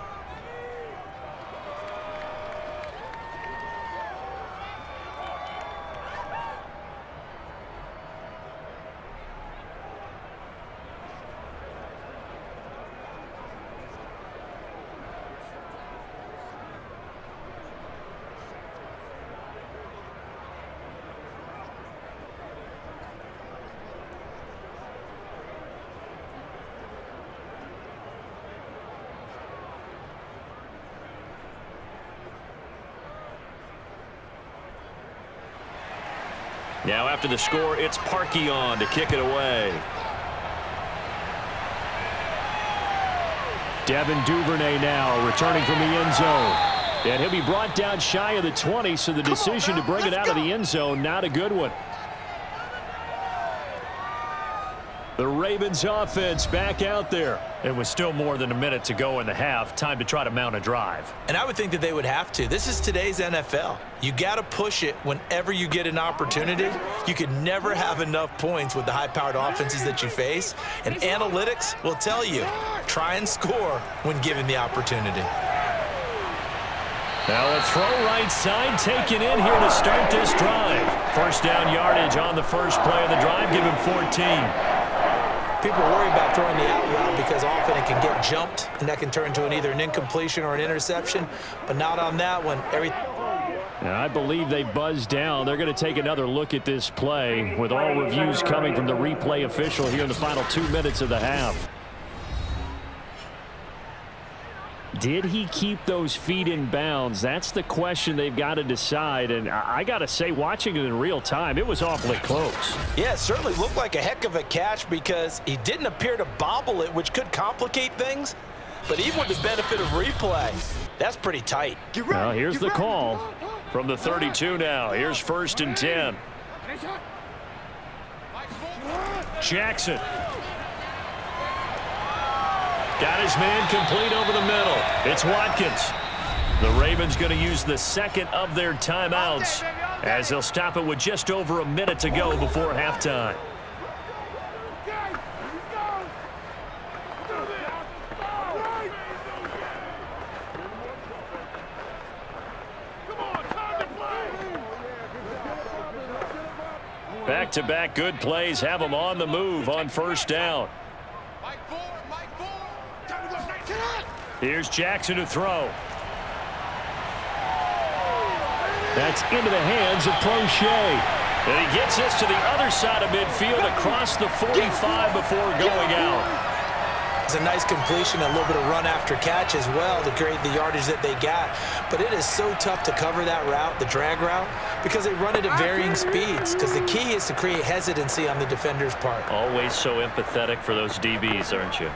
Now after the score, it's Parkey on to kick it away. Devin Duvernay now returning from the end zone. And he'll be brought down shy of the 20, so the decision to bring it out of the end zone, not a good one. The Ravens offense back out there. It was still more than a minute to go in the half. Time to try to mount a drive. And I would think that they would have to. This is today's NFL. You got to push it whenever you get an opportunity. You can never have enough points with the high-powered offenses that you face. And analytics will tell you, try and score when given the opportunity. Now a throw right side taken in here to start this drive. First down yardage on the first play of the drive. Give him 14. People worry about throwing the out route because often it can get jumped, and that can turn into either an incompletion or an interception, but not on that one. Now, I believe they buzzed down. They're going to take another look at this play with all reviews coming from the replay official here in the final 2 minutes of the half. Did he keep those feet in bounds? That's the question they've got to decide. And I got to say, watching it in real time, it was awfully close. Yeah, it certainly looked like a heck of a catch because he didn't appear to bobble it, which could complicate things. But even with the benefit of replay, that's pretty tight. Now, here's the call from the 32 now. Here's 1st and 10. Jackson. Got his man complete over the middle. It's Watkins. The Ravens going to use the second of their timeouts as they'll stop it with just over a minute to go before halftime. Back-to-back good plays have them on the move on first down. Here's Jackson to throw. That's into the hands of Crosshair. And he gets us to the other side of midfield across the 45 before going out. It's a nice completion, a little bit of run after catch as well to create the yardage that they got. But it is so tough to cover that route, the drag route, because they run it at varying speeds. Because the key is to create hesitancy on the defender's part. Always so empathetic for those DBs, aren't you?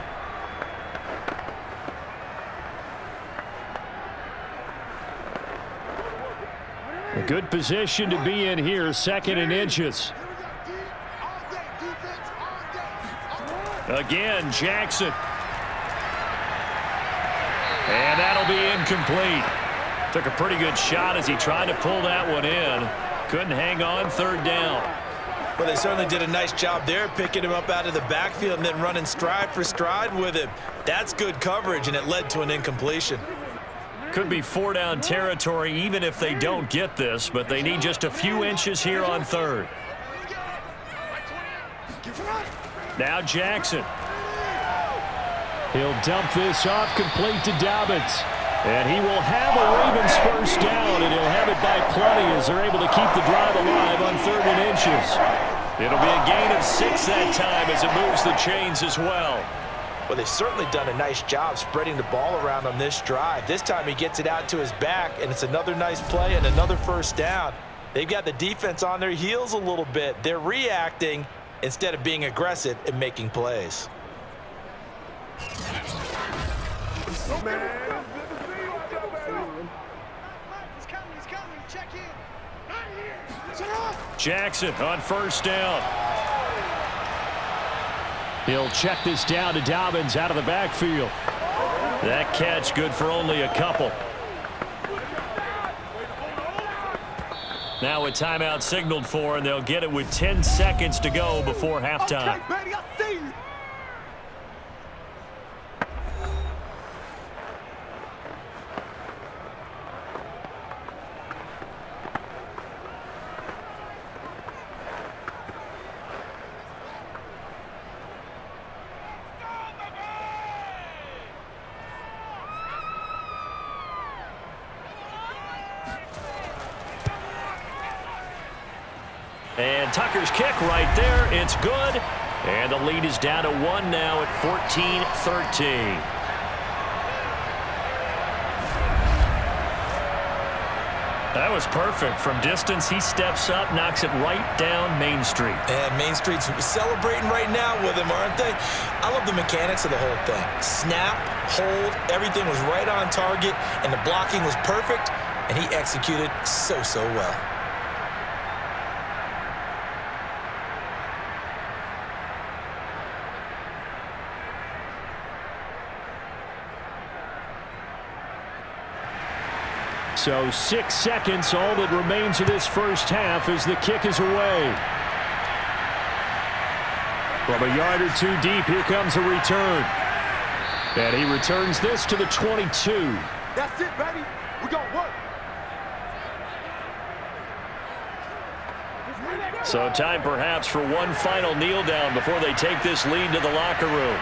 A good position to be in here, 2nd and inches. Again, Jackson. And that'll be incomplete. Took a pretty good shot as he tried to pull that one in. Couldn't hang on, 3rd down. Well, they certainly did a nice job there, picking him up out of the backfield and then running stride for stride with him. That's good coverage, and it led to an incompletion. Could be 4-down territory even if they don't get this, but they need just a few inches here on 3rd. Now Jackson. He'll dump this off complete to Dobbins. And he will have a Ravens first down, and he'll have it by plenty as they're able to keep the drive alive on 3rd and inches. It'll be a gain of 6 that time as it moves the chains as well. Well, they've certainly done a nice job spreading the ball around on this drive. This time he gets it out to his back, and it's another nice play and another first down. They've got the defense on their heels a little bit. They're reacting instead of being aggressive and making plays. Jackson on first down. He'll check this down to Dobbins out of the backfield. That catch good for only a couple. Now a timeout signaled for, and they'll get it with 10 seconds to go before halftime. Okay, baby, I see you. And Tucker's kick right there. It's good. And the lead is down to 1 now at 14-13. That was perfect. From distance, he steps up, knocks it right down Main Street. And Main Street's celebrating right now with him, aren't they? I love the mechanics of the whole thing. Snap, hold, everything was right on target, and the blocking was perfect, and he executed so well. So 6 seconds, all that remains of this first half as the kick is away. From a yard or 2 deep, here comes a return. And he returns this to the 22. That's it, baby. We gonna work. So time perhaps for one final kneel down before they take this lead to the locker room.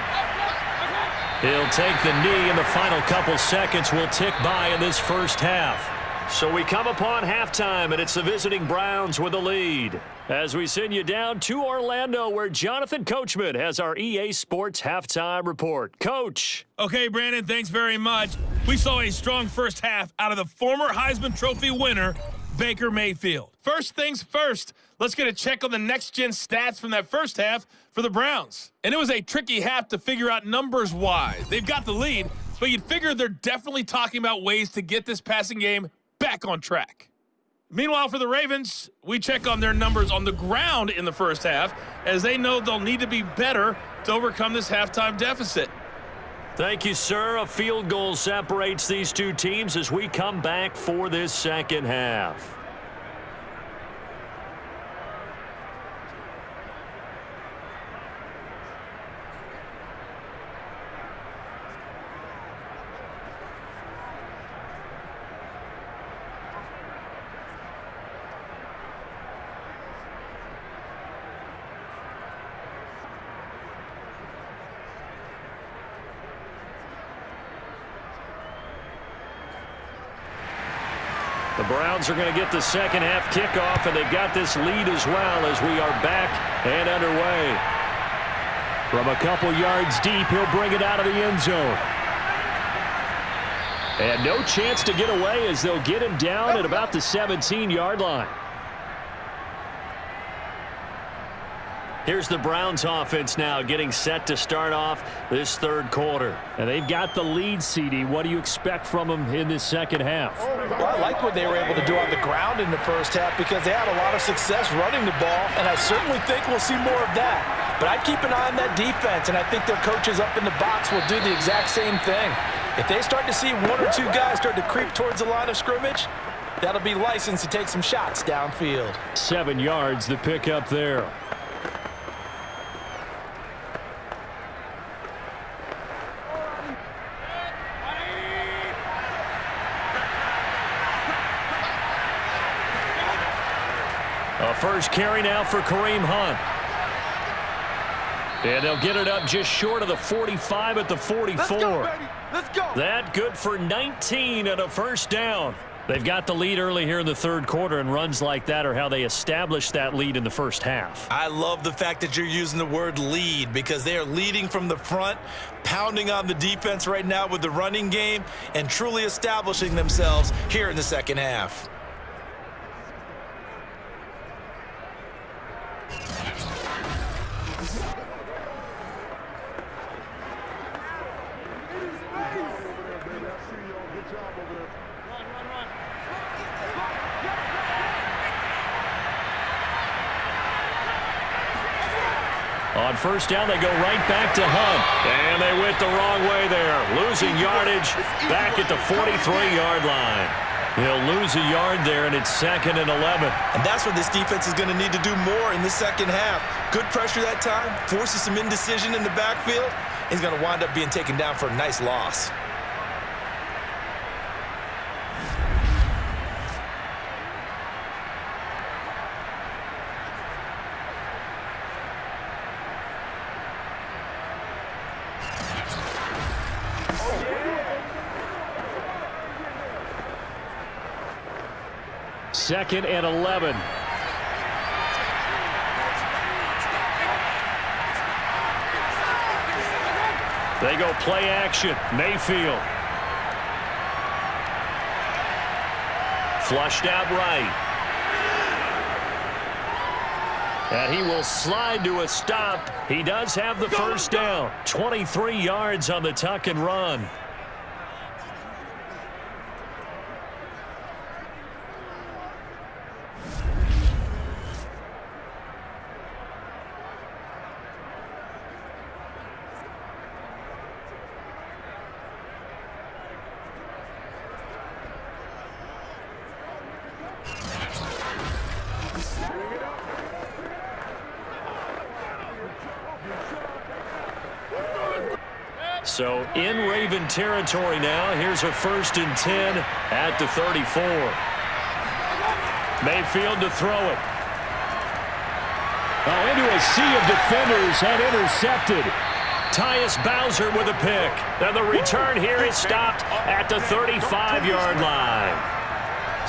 He'll take the knee, and the final couple seconds will tick by in this first half. So we come upon halftime, and it's the visiting Browns with the lead. As we send you down to Orlando, where Jonathan Coachman has our EA Sports halftime report. Coach. Okay, Brandon, thanks very much. We saw a strong first half out of the former Heisman Trophy winner, Baker Mayfield. First things first, let's get a check on the next-gen stats from that first half for the Browns. And it was a tricky half to figure out numbers-wise. They've got the lead, but you'd figure they're definitely talking about ways to get this passing game back on track. Meanwhile, for the Ravens, we check on their numbers on the ground in the first half, as they know they'll need to be better to overcome this halftime deficit. Thank you, sir. A field goal separates these two teams as we come back for this second half. The Browns are going to get the second half kickoff, and they've got this lead as well as we are back and underway. From a couple yards deep, he'll bring it out of the end zone. And no chance to get away as they'll get him down at about the 17-yard line. Here's the Browns offense now getting set to start off this third quarter. And they've got the lead, CD. What do you expect from them in this second half? Well, I like what they were able to do on the ground in the first half because they had a lot of success running the ball, and I certainly think we'll see more of that. But I'd keep an eye on that defense, and I think their coaches up in the box will do the exact same thing. If they start to see 1 or 2 guys start to creep towards the line of scrimmage, that'll be licensed to take some shots downfield. 7 yards, the pickup there. A first carry now for Kareem Hunt. And they'll get it up just short of the 45 at the 44. Let's go, baby. Let's go. That good for 19 and a first down. They've got the lead early here in the third quarter, and runs like that are how they established that lead in the first half. I love the fact that you're using the word lead because they are leading from the front, pounding on the defense right now with the running game, and truly establishing themselves here in the second half. On first down, they go right back to Hunt. And they went the wrong way there. Losing yardage back at the 43-yard line. He'll lose a yard there, and it's 2nd and 11. And that's what this defense is going to need to do more in the second half. Good pressure that time, forces some indecision in the backfield. He's going to wind up being taken down for a nice loss. Second and 11. They go play action. Mayfield. Flushed out right. And he will slide to a stop. He does have the first down. 23 yards on the tuck and run. So in Raven territory now. Here's a 1st and 10 at the 34. Mayfield to throw it. Oh, into a sea of defenders and intercepted. Tyus Bowser with a pick. And the return here is stopped at the 35-yard line.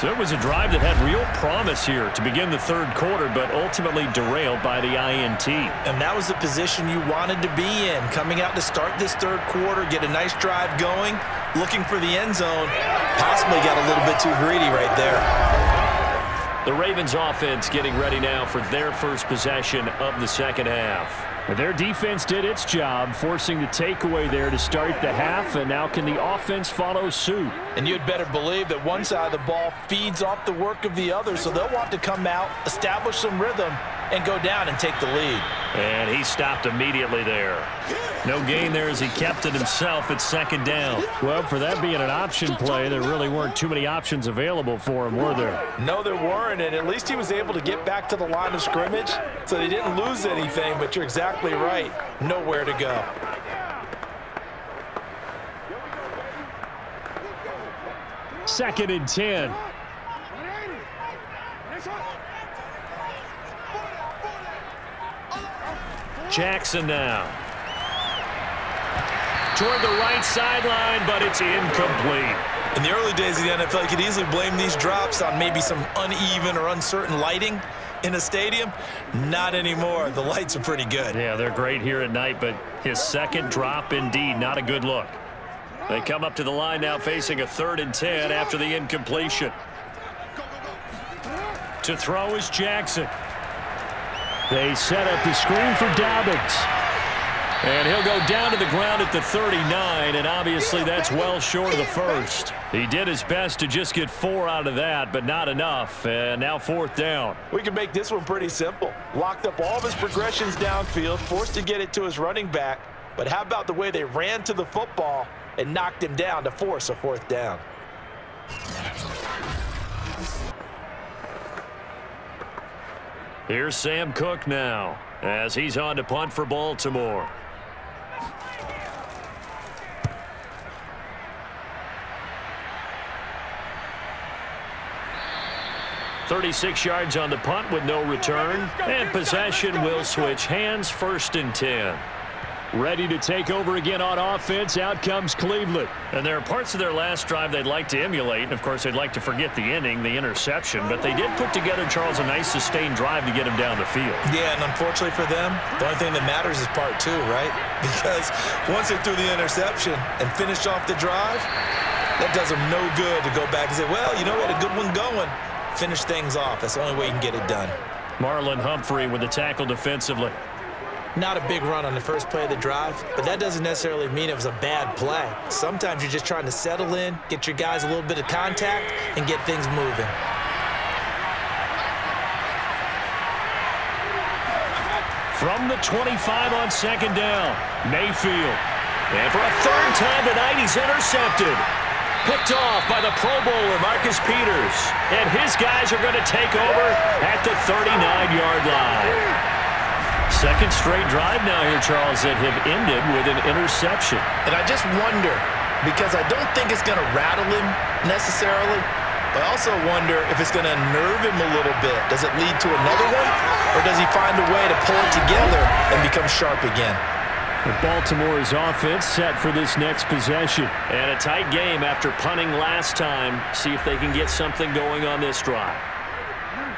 So it was a drive that had real promise here to begin the third quarter, but ultimately derailed by the INT. And that was the position you wanted to be in. Coming out to start this third quarter, get a nice drive going, looking for the end zone. Possibly got a little bit too greedy right there. The Ravens offense getting ready now for their first possession of the second half. Their defense did its job, forcing the takeaway there to start the half, and now can the offense follow suit? And you'd better believe that one side of the ball feeds off the work of the other, so they'll want to come out, establish some rhythm, and go down and take the lead. And he stopped immediately there. No gain there as he kept it himself at 2nd down. Well, for that being an option play, there really weren't too many options available for him, were there? No, there weren't, and at least he was able to get back to the line of scrimmage, so they didn't lose anything, but you're exactly right. Nowhere to go. Second and 10. Jackson now. Toward the right sideline, but it's incomplete. In the early days of the NFL, you could easily blame these drops on maybe some uneven or uncertain lighting in a stadium. Not anymore. The lights are pretty good. Yeah, they're great here at night, but his second drop, indeed, not a good look. They come up to the line now facing a 3rd and 10 after the incompletion. To throw is Jackson. They set up the screen for Dobbins. And he'll go down to the ground at the 39, and obviously that's well short of the first. He did his best to just get 4 out of that, but not enough, and now 4th down. We can make this one pretty simple. Locked up all of his progressions downfield, forced to get it to his running back, but how about the way they ran to the football and knocked him down to force a 4th down? Here's Sam Cook now, as he's on to punt for Baltimore. .36 yards on the punt with no return, and possession will switch hands. 1st and 10. Ready to take over again on offense. Out comes Cleveland. And there are parts of their last drive they'd like to emulate. And, of course, they'd like to forget the inning, the interception. But they did put together, Charles, a nice sustained drive to get him down the field. Yeah, and unfortunately for them, the only thing that matters is part two, right? Because once they threw the interception and finished off the drive, that does them no good to go back and say, well, you know, we had a good one going. Finish things off. That's the only way you can get it done. Marlon Humphrey with the tackle defensively. Not a big run on the first play of the drive, but that doesn't necessarily mean it was a bad play. Sometimes you're just trying to settle in, get your guys a little bit of contact, and get things moving. From the 25 on second down, Mayfield. And for a third time tonight, he's intercepted. Picked off by the Pro Bowler, Marcus Peters. And his guys are going to take over at the 39-yard line. Second straight drive now here, Charles, that have ended with an interception. And I just wonder, because I don't think it's going to rattle him necessarily, but I also wonder if it's going to unnerve him a little bit. Does it lead to another one, or does he find a way to pull it together and become sharp again? Baltimore's offense set for this next possession. And a tight game after punting last time. See if they can get something going on this drive.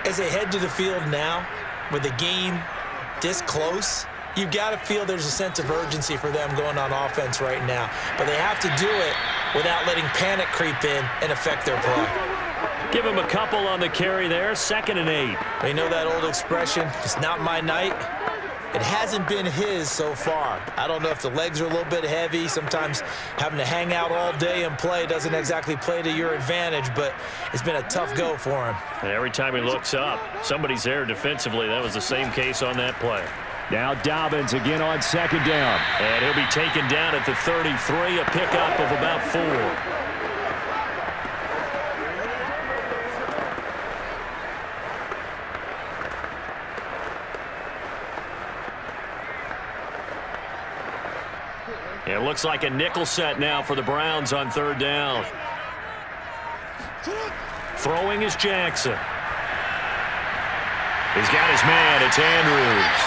As they head to the field now, with the game this close, you've got to feel there's a sense of urgency for them going on offense right now. But they have to do it without letting panic creep in and affect their play. Give him a couple on the carry there, 2nd and 8. You know that old expression, it's not my night? It hasn't been his so far. I don't know if the legs are a little bit heavy. Sometimes having to hang out all day and play doesn't exactly play to your advantage, but it's been a tough go for him. And every time he looks up, somebody's there defensively. That was the same case on that play. Now Dobbins again on second down. And he'll be taken down at the 33, a pickup of about 4. It looks like a nickel set now for the Browns on 3rd down. Throwing is Jackson. He's got his man. It's Andrews.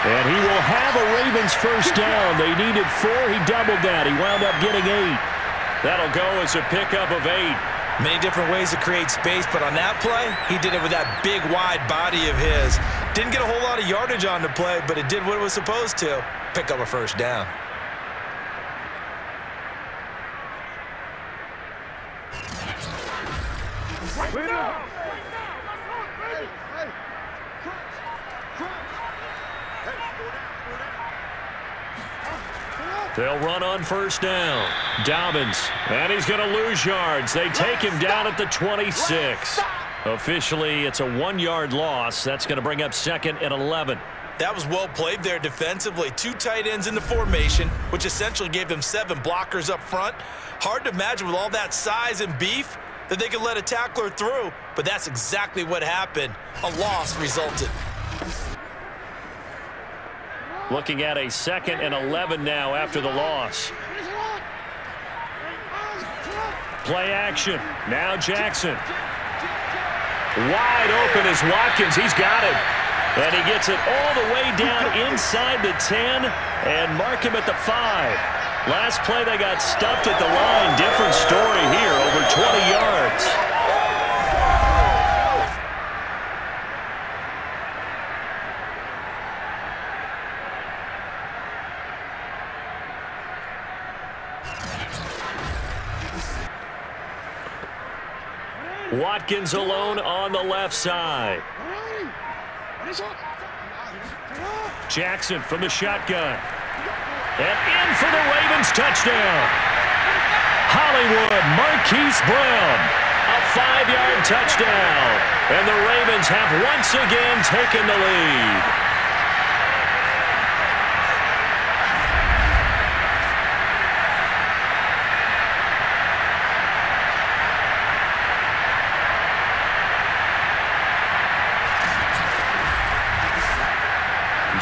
And he will have a Ravens first down. They needed 4. He doubled that. He wound up getting 8. That'll go as a pickup of 8. Many different ways to create space, but on that play, he did it with that big, wide body of his. Didn't get a whole lot of yardage on the play, but it did what it was supposed to. Pick up a first down. They'll run on first down. Dobbins, and he's going to lose yards. They take him down at the 26. Officially, it's a 1-yard loss. That's going to bring up 2nd and 11. That was well played there defensively. 2 tight ends in the formation, which essentially gave them 7 blockers up front. Hard to imagine with all that size and beef that they could let a tackler through, but that's exactly what happened. A loss resulted. Looking at a 2nd and 11 now after the loss. Play action. Now Jackson. Wide open is Watkins. He's got it. And he gets it all the way down inside the 10 and mark him at the 5. Last play they got stuffed at the line. Different story here, over 20 yards. Watkins alone on the left side. Jackson from the shotgun. And in for the Ravens touchdown. Hollywood Marquise Brown. A 5-yard touchdown. And the Ravens have once again taken the lead.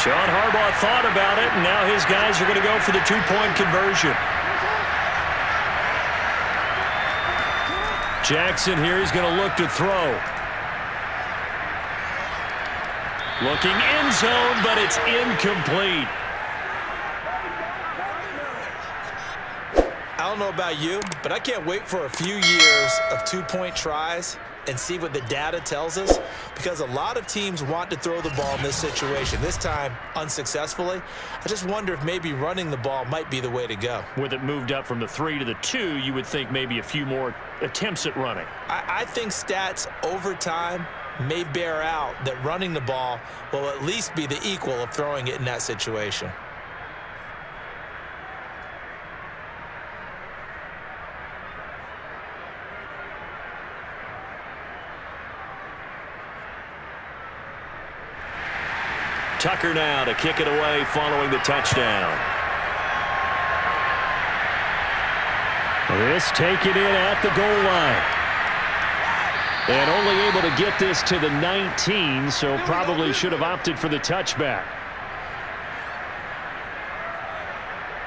John Harbaugh thought about it, and now his guys are going to go for the 2-point conversion. Jackson here, he's going to look to throw. Looking end zone, but it's incomplete. I don't know about you, but I can't wait for a few years of two-point tries and see what the data tells us, because a lot of teams want to throw the ball in this situation, this time unsuccessfully. I just wonder if maybe running the ball might be the way to go. With it moved up from the 3 to the 2, you would think maybe a few more attempts at running. I think stats over time may bear out that running the ball will at least be the equal of throwing it in that situation. Tucker now to kick it away following the touchdown. This taken in at the goal line. And only able to get this to the 19, so probably should have opted for the touchback.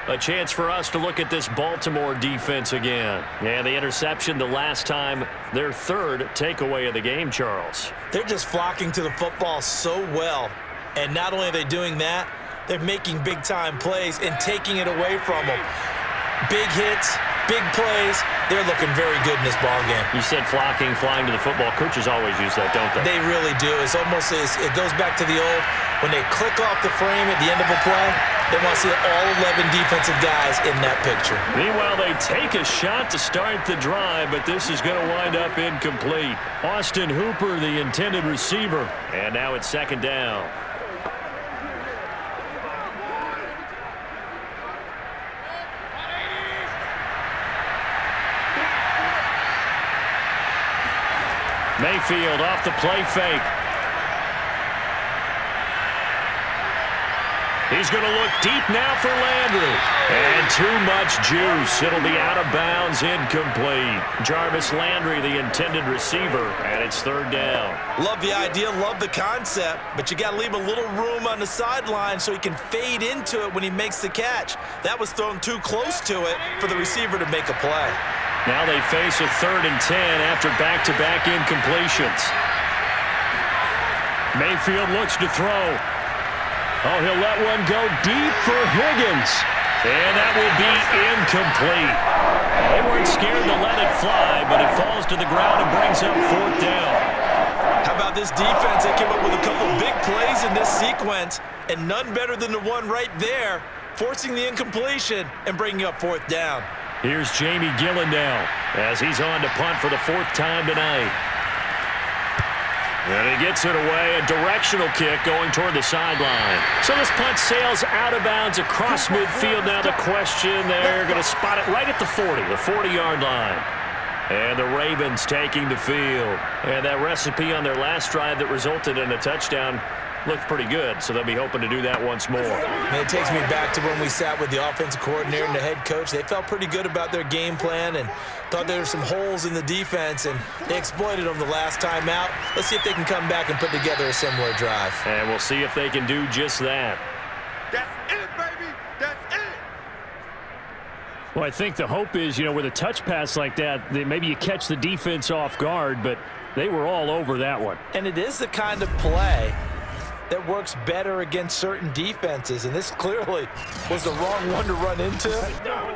A chance for us to look at this Baltimore defense again. And the interception the last time, their third takeaway of the game, Charles. They're just flocking to the football so well. And not only are they doing that, they're making big-time plays and taking it away from them. Big hits, big plays. They're looking very good in this ball game. You said flocking, flying to the football. Coaches always use that, don't they? They really do. It's almost it goes back to the old, when they click off the frame at the end of a play, they want to see all 11 defensive guys in that picture. Meanwhile, they take a shot to start the drive, but this is going to wind up incomplete. Austin Hooper, the intended receiver. And now it's second down. Mayfield off the play fake. He's going to look deep now for Landry. And too much juice. It'll be out of bounds, incomplete. Jarvis Landry, the intended receiver, and it's third down. Love the idea, love the concept, but you got to leave a little room on the sideline so he can fade into it when he makes the catch. That was thrown too close to it for the receiver to make a play. Now they face a 3rd and 10 after back-to-back incompletions. Mayfield looks to throw. Oh, he'll let one go deep for Higgins. And that will be incomplete. They weren't scared to let it fly, but it falls to the ground and brings up 4th down. How about this defense? They came up with a couple big plays in this sequence, and none better than the one right there, forcing the incompletion and bringing up 4th down. Here's Jamie Gillen now as he's on to punt for the 4th time tonight. And he gets it away, a directional kick going toward the sideline. So this punt sails out of bounds across midfield. Now the question, they're going to spot it right at the 40-yard line. And the Ravens taking the field. And that recipe on their last drive that resulted in a touchdown looked pretty good, so they'll be hoping to do that once more. And it takes me back to when we sat with the offensive coordinator and the head coach. They felt pretty good about their game plan and thought there were some holes in the defense, and they exploited them the last time out. Let's see if they can come back and put together a similar drive. And we'll see if they can do just that. That's it, baby. That's it. Well, I think the hope is, with a touch pass like that, maybe you catch the defense off guard, but they were all over that one. And it is the kind of play that works better against certain defenses, and this clearly was the wrong one to run into.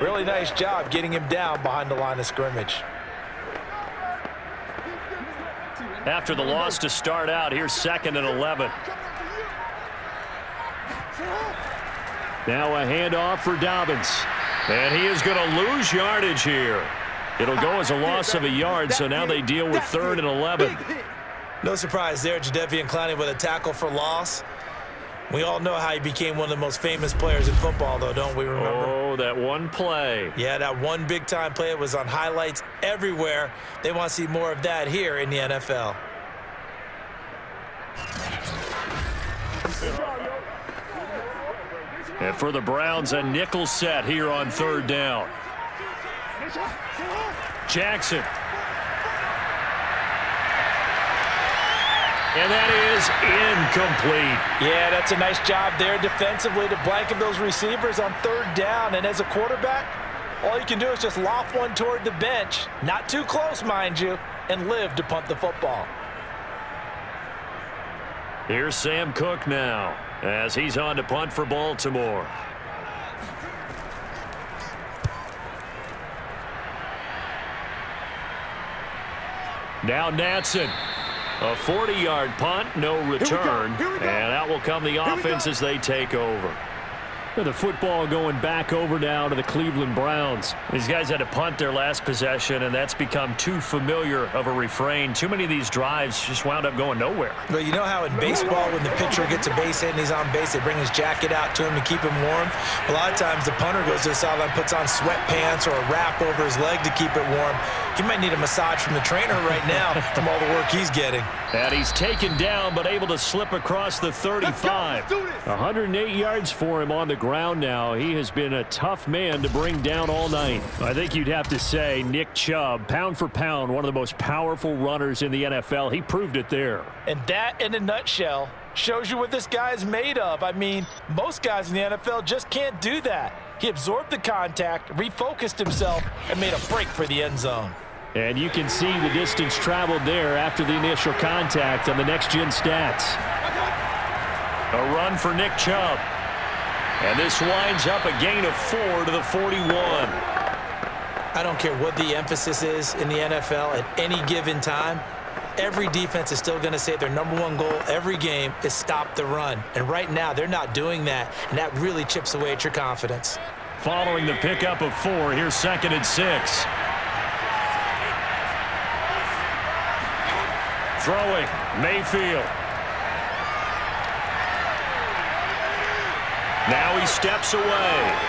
Really nice job getting him down behind the line of scrimmage. After the loss to start out, here's 2nd and 11. Now a handoff for Dobbins, and he is going to lose yardage here. It'll go as a loss of a yard, so now they deal with 3rd and 11. No surprise there, Jadeveon Clowney with a tackle for loss. We all know how he became one of the most famous players in football, though, don't we remember? Oh, that one play. Yeah, that one big-time play. It was on highlights everywhere. They want to see more of that here in the NFL. And for the Browns, a nickel set here on 3rd down. Jackson. And that is incomplete. Yeah, that's a nice job there defensively to blanket those receivers on 3rd down. And as a quarterback, all you can do is just loft one toward the bench, not too close, mind you, and live to punt the football. Here's Sam Cook now as he's on to punt for Baltimore. Now Natson. A 40-yard punt, no return. And out will come the offense as they take over. The football going back over now to the Cleveland Browns. These guys had to punt their last possession, and that's become too familiar of a refrain. Too many of these drives just wound up going nowhere. Well, you know how in baseball when the pitcher gets a base hit and he's on base, they bring his jacket out to him to keep him warm? A lot of times the punter goes to the sideline, puts on sweatpants or a wrap over his leg to keep it warm. He might need a massage from the trainer right now from all the work he's getting. And he's taken down but able to slip across the 35. 108 yards for him on the ground now. He has been a tough man to bring down all night. I think you'd have to say Nick Chubb, pound for pound, one of the most powerful runners in the NFL. He proved it there. And that, in a nutshell, shows you what this guy is made of. I mean, most guys in the NFL just can't do that. He absorbed the contact, refocused himself, and made a break for the end zone. And you can see the distance traveled there after the initial contact on the next-gen stats. A run for Nick Chubb. And this winds up a gain of 4 to the 41. I don't care what the emphasis is in the NFL at any given time. Every defense is still going to say their #1 goal every game is stop the run. And right now, they're not doing that, and that really chips away at your confidence. Following the pickup of 4, here's 2nd and 6. Throwing, Mayfield. Now he steps away.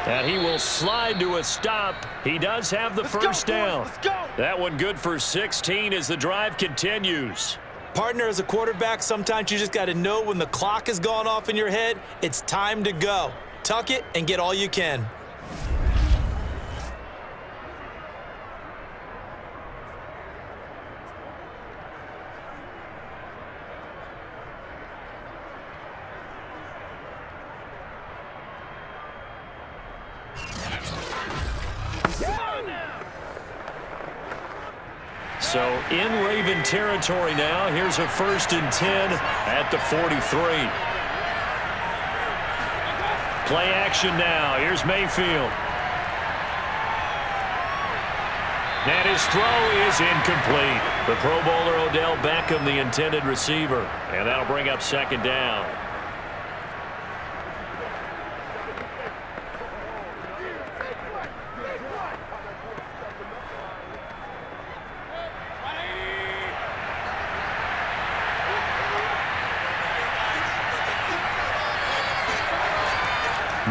And he will slide to a stop. He does have the first down. That one good for 16 as the drive continues. Partner, as a quarterback, sometimes you just got to know when the clock has gone off in your head, it's time to go. Tuck it and get all you can. So in Raven territory now. Here's a 1st and 10 at the 43. Play action now. Here's Mayfield. And his throw is incomplete. The Pro Bowler Odell Beckham, the intended receiver. And that'll bring up 2nd down.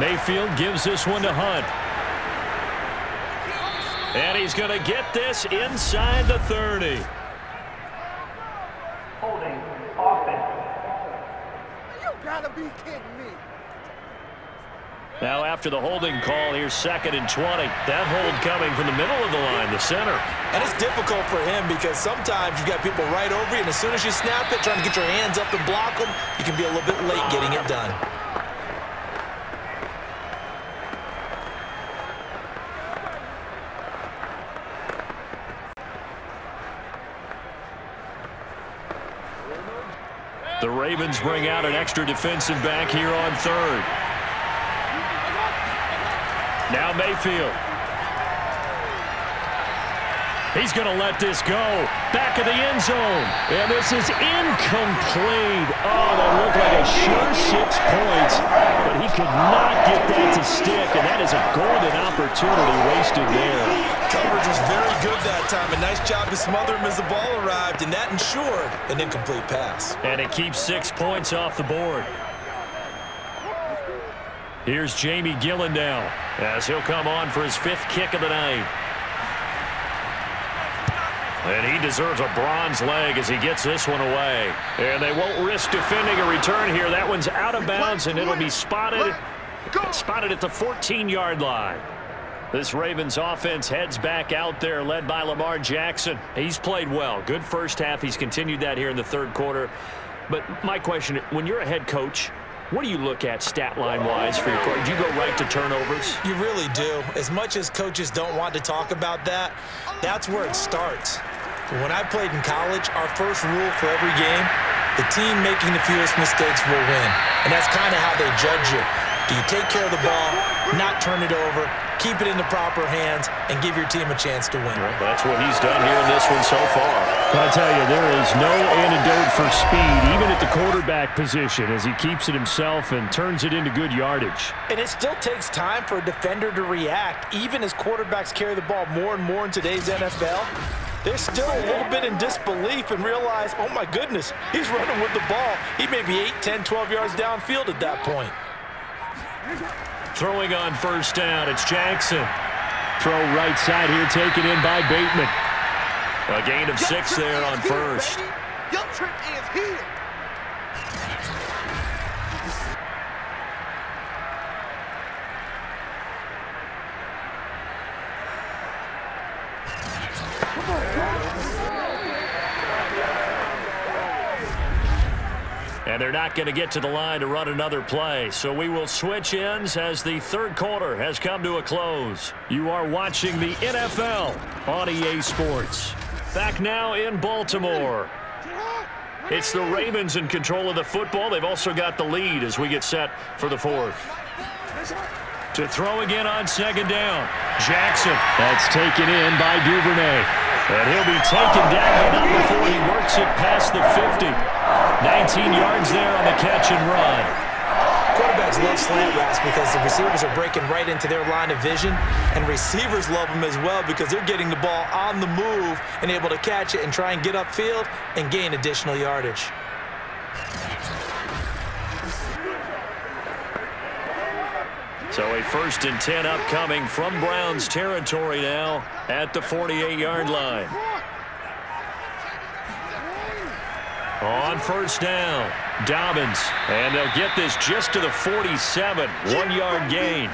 Mayfield gives this one to Hunt. And he's going to get this inside the 30. Holding offense. You gotta be kidding me. Now after the holding call, here's 2nd and 20. That hold coming from the middle of the line, the center. And it's difficult for him because sometimes you've got people right over you, and as soon as you snap it, trying to get your hands up and block them, you can be a little bit late getting it done. The Ravens bring out an extra defensive back here on 3rd. Now Mayfield. He's going to let this go. Back of the end zone. And this is incomplete. Oh, that looked like a sure 6 points. But he could not get that to stick. And that is a golden opportunity wasted there. Coverage was very good that time. A nice job to smother him as the ball arrived. And that ensured an incomplete pass. And it keeps 6 points off the board. Here's Jamie Gillen now as he'll come on for his 5th kick of the night. And he deserves a bronze leg as he gets this one away. And they won't risk defending a return here. That one's out of bounds, and it'll be spotted at the 14-yard line. This Ravens offense heads back out there, led by Lamar Jackson. He's played well. Good first half. He's continued that here in the 3rd quarter. But my question, when you're a head coach, what do you look at stat line-wise for your quarterback? Do you go right to turnovers? You really do. As much as coaches don't want to talk about that, that's where it starts. When I played in college, our first rule for every game, the team making the fewest mistakes will win. And that's kind of how they judge you. Do Do you take care of the ball, not turn it over, keep it in the proper hands, and give your team a chance to win? Well, that's what he's done here in this one so far. I tell you, there is no antidote for speed, even at the quarterback position, as he keeps it himself and turns it into good yardage. And it still takes time for a defender to react, even as quarterbacks carry the ball more and more in today's NFL. They're still a little bit in disbelief and realize, oh my goodness, he's running with the ball. He may be 8, 10, 12 yards downfield at that point. Throwing on first down, it's Jackson. Throw right side here, taken in by Bateman. A gain of 6 there on first. Your trick is here. And they're not going to get to the line to run another play. So we will switch ends as the third quarter has come to a close. You are watching the NFL on EA Sports. Back now in Baltimore. It's the Ravens in control of the football. They've also got the lead as we get set for the fourth. To throw again on second down. Jackson. That's taken in by Duvernay. And he'll be taken down, but not before he works it past the 50. 19 yards there on the catch and run. Quarterbacks love slant routes because the receivers are breaking right into their line of vision, and receivers love them as well because they're getting the ball on the move and able to catch it and try and get upfield and gain additional yardage. So a 1st and 10 upcoming from Browns territory now at the 48-yard line. On first down, Dobbins, and they'll get this just to the 47, 1-yard gain.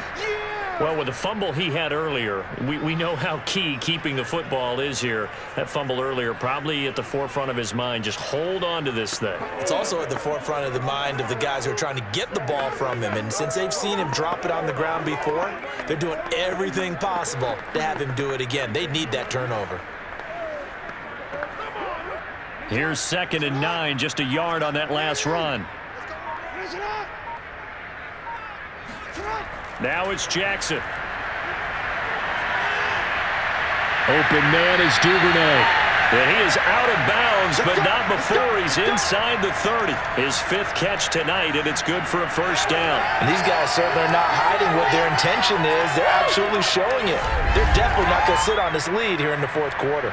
Well, with the fumble he had earlier, we know how key keeping the football is here. That fumble earlier probably at the forefront of his mind. Just hold on to this thing. It's also at the forefront of the mind of the guys who are trying to get the ball from him. And since they've seen him drop it on the ground before, they're doing everything possible to have him do it again. They need that turnover. Here's 2nd and 9, just a yard on that last run. Now it's Jackson. Open man is Duvernay. And he is out of bounds, but not before he's inside the 30. His 5th catch tonight, and it's good for a first down. And these guys certainly are not hiding what their intention is. They're absolutely showing it. They're definitely not going to sit on this lead here in the fourth quarter.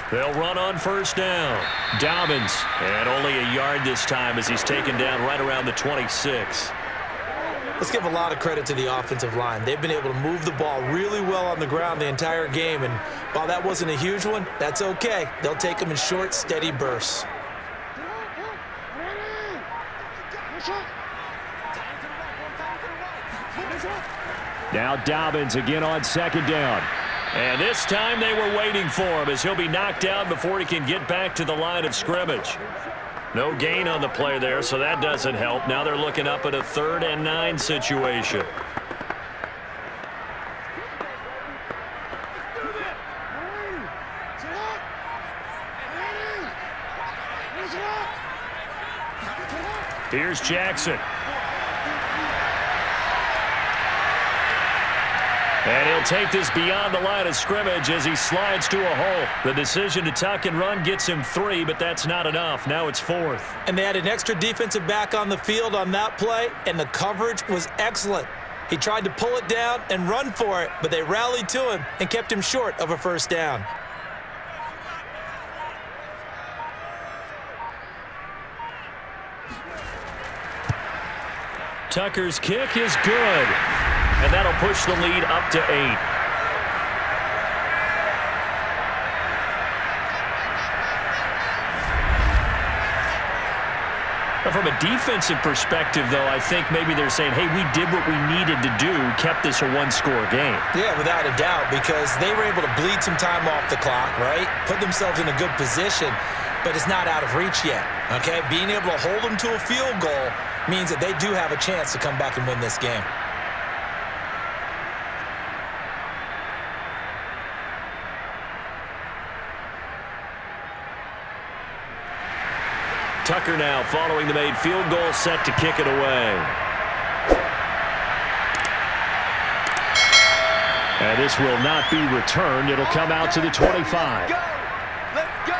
They'll run on first down. Dobbins, and only a yard this time as he's taken down right around the 26. Let's give a lot of credit to the offensive line. They've been able to move the ball really well on the ground the entire game, and while that wasn't a huge one, that's okay. They'll take them in short, steady bursts. Now Dobbins again on second down. And this time they were waiting for him as he'll be knocked down before he can get back to the line of scrimmage. No gain on the play there, so that doesn't help. Now they're looking up at a 3rd and 9 situation. Here's Jackson. And he'll take this beyond the line of scrimmage as he slides to a hole. The decision to tuck and run gets him 3, but that's not enough. Now it's 4th. And they had an extra defensive back on the field on that play, and the coverage was excellent. He tried to pull it down and run for it, but they rallied to him and kept him short of a first down. Tucker's kick is good. And that'll push the lead up to 8. From a defensive perspective, though, I think maybe they're saying, hey, we did what we needed to do, kept this a one-score game. Yeah, without a doubt, because they were able to bleed some time off the clock, right? Put themselves in a good position. but it's not out of reach yet, okay? Being able to hold them to a field goal means that they do have a chance to come back and win this game. Tucker now following the made field goal, set to kick it away. And this will not be returned. It'll come out to the 25. Let's go.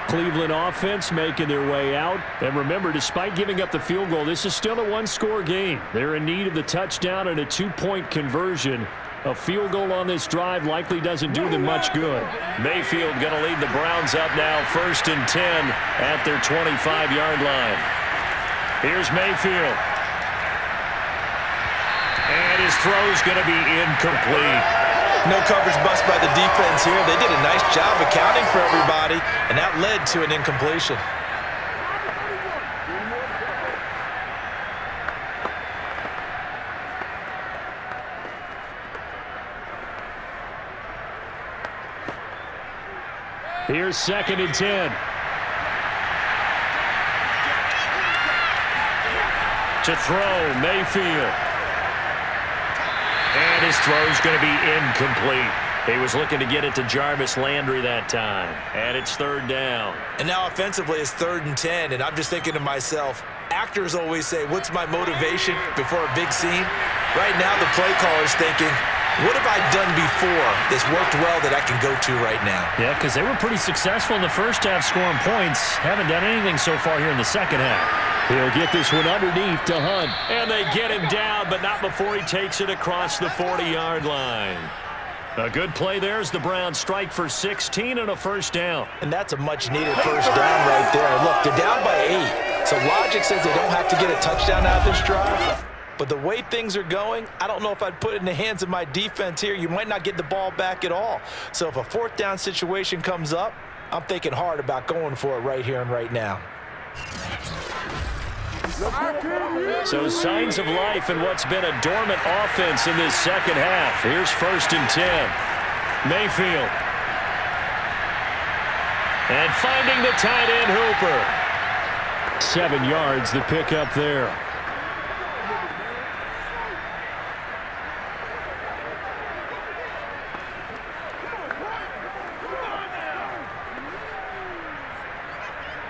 Cleveland offense making their way out. And remember, despite giving up the field goal, this is still a one-score game. They're in need of the touchdown and a two-point conversion. A field goal on this drive likely doesn't do them much good. Mayfield going to lead the Browns up now, 1st and 10 at their 25-yard line. Here's Mayfield. And his throw's going to be incomplete. No coverage bust by the defense here. They did a nice job accounting for everybody, and that led to an incompletion. Here's 2nd and 10. To throw, Mayfield. And his throw's going to be incomplete. He was looking to get it to Jarvis Landry that time. And it's 3rd down. And now offensively it's 3rd and 10, and I'm just thinking to myself, actors always say, what's my motivation before a big scene? Right now the play caller's thinking, what have I done before that's worked well that I can go to right now? Yeah, because they were pretty successful in the first half scoring points. Haven't done anything so far here in the second half. He'll get this one underneath to Hunt. And they get him down, but not before he takes it across the 40-yard line. A good play there as the Browns strike for 16 and a first down. And that's a much-needed first down right there. Look, they're down by 8. So logic says they don't have to get a touchdown out of this drive. But the way things are going, I don't know if I'd put it in the hands of my defense here. You might not get the ball back at all. So if a 4th down situation comes up, I'm thinking hard about going for it right here and right now. So signs of life in what's been a dormant offense in this second half. Here's 1st and 10. Mayfield. And finding the tight end Hooper. 7 yards the pickup there.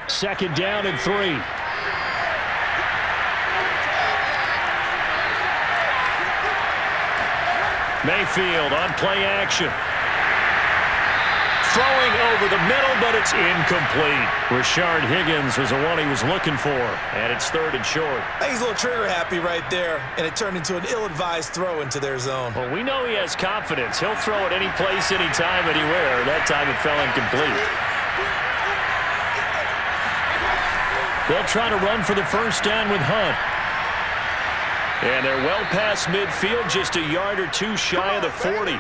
Second down and 3. Mayfield on play action. Throwing over the middle, but it's incomplete. Rashard Higgins was the one he was looking for, and it's 3rd and short. I think he's a little trigger happy right there, and it turned into an ill-advised throw into their zone. Well, we know he has confidence. He'll throw it any place, anytime, anywhere. That time it fell incomplete. They'll try to run for the first down with Hunt. And they're well past midfield, just a yard or two shy of the 40.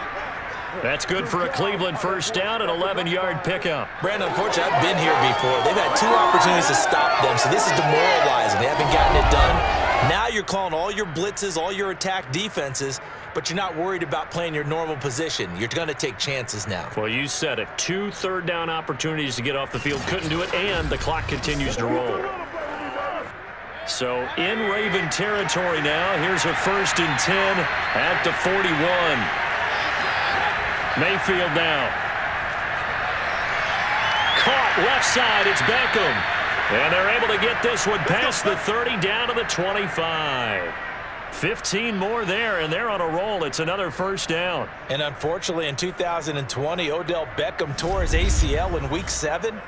That's good for a Cleveland first down, an 11-yard pickup. Brandon, unfortunately, I've been here before. They've had 2 opportunities to stop them, so this is demoralizing. They haven't gotten it done. Now you're calling all your blitzes, all your attack defenses, but you're not worried about playing your normal position. You're going to take chances now. Well, you said it. 2 third-down opportunities to get off the field. Couldn't do it, and the clock continues to roll. So in Raven territory now. Here's a 1st and 10 at the 41. Mayfield now. Caught left side. It's Beckham. And they're able to get this one past the 30 down to the 25. 15 more there, and they're on a roll. It's another first down. And unfortunately, in 2020, Odell Beckham tore his ACL in Week 7.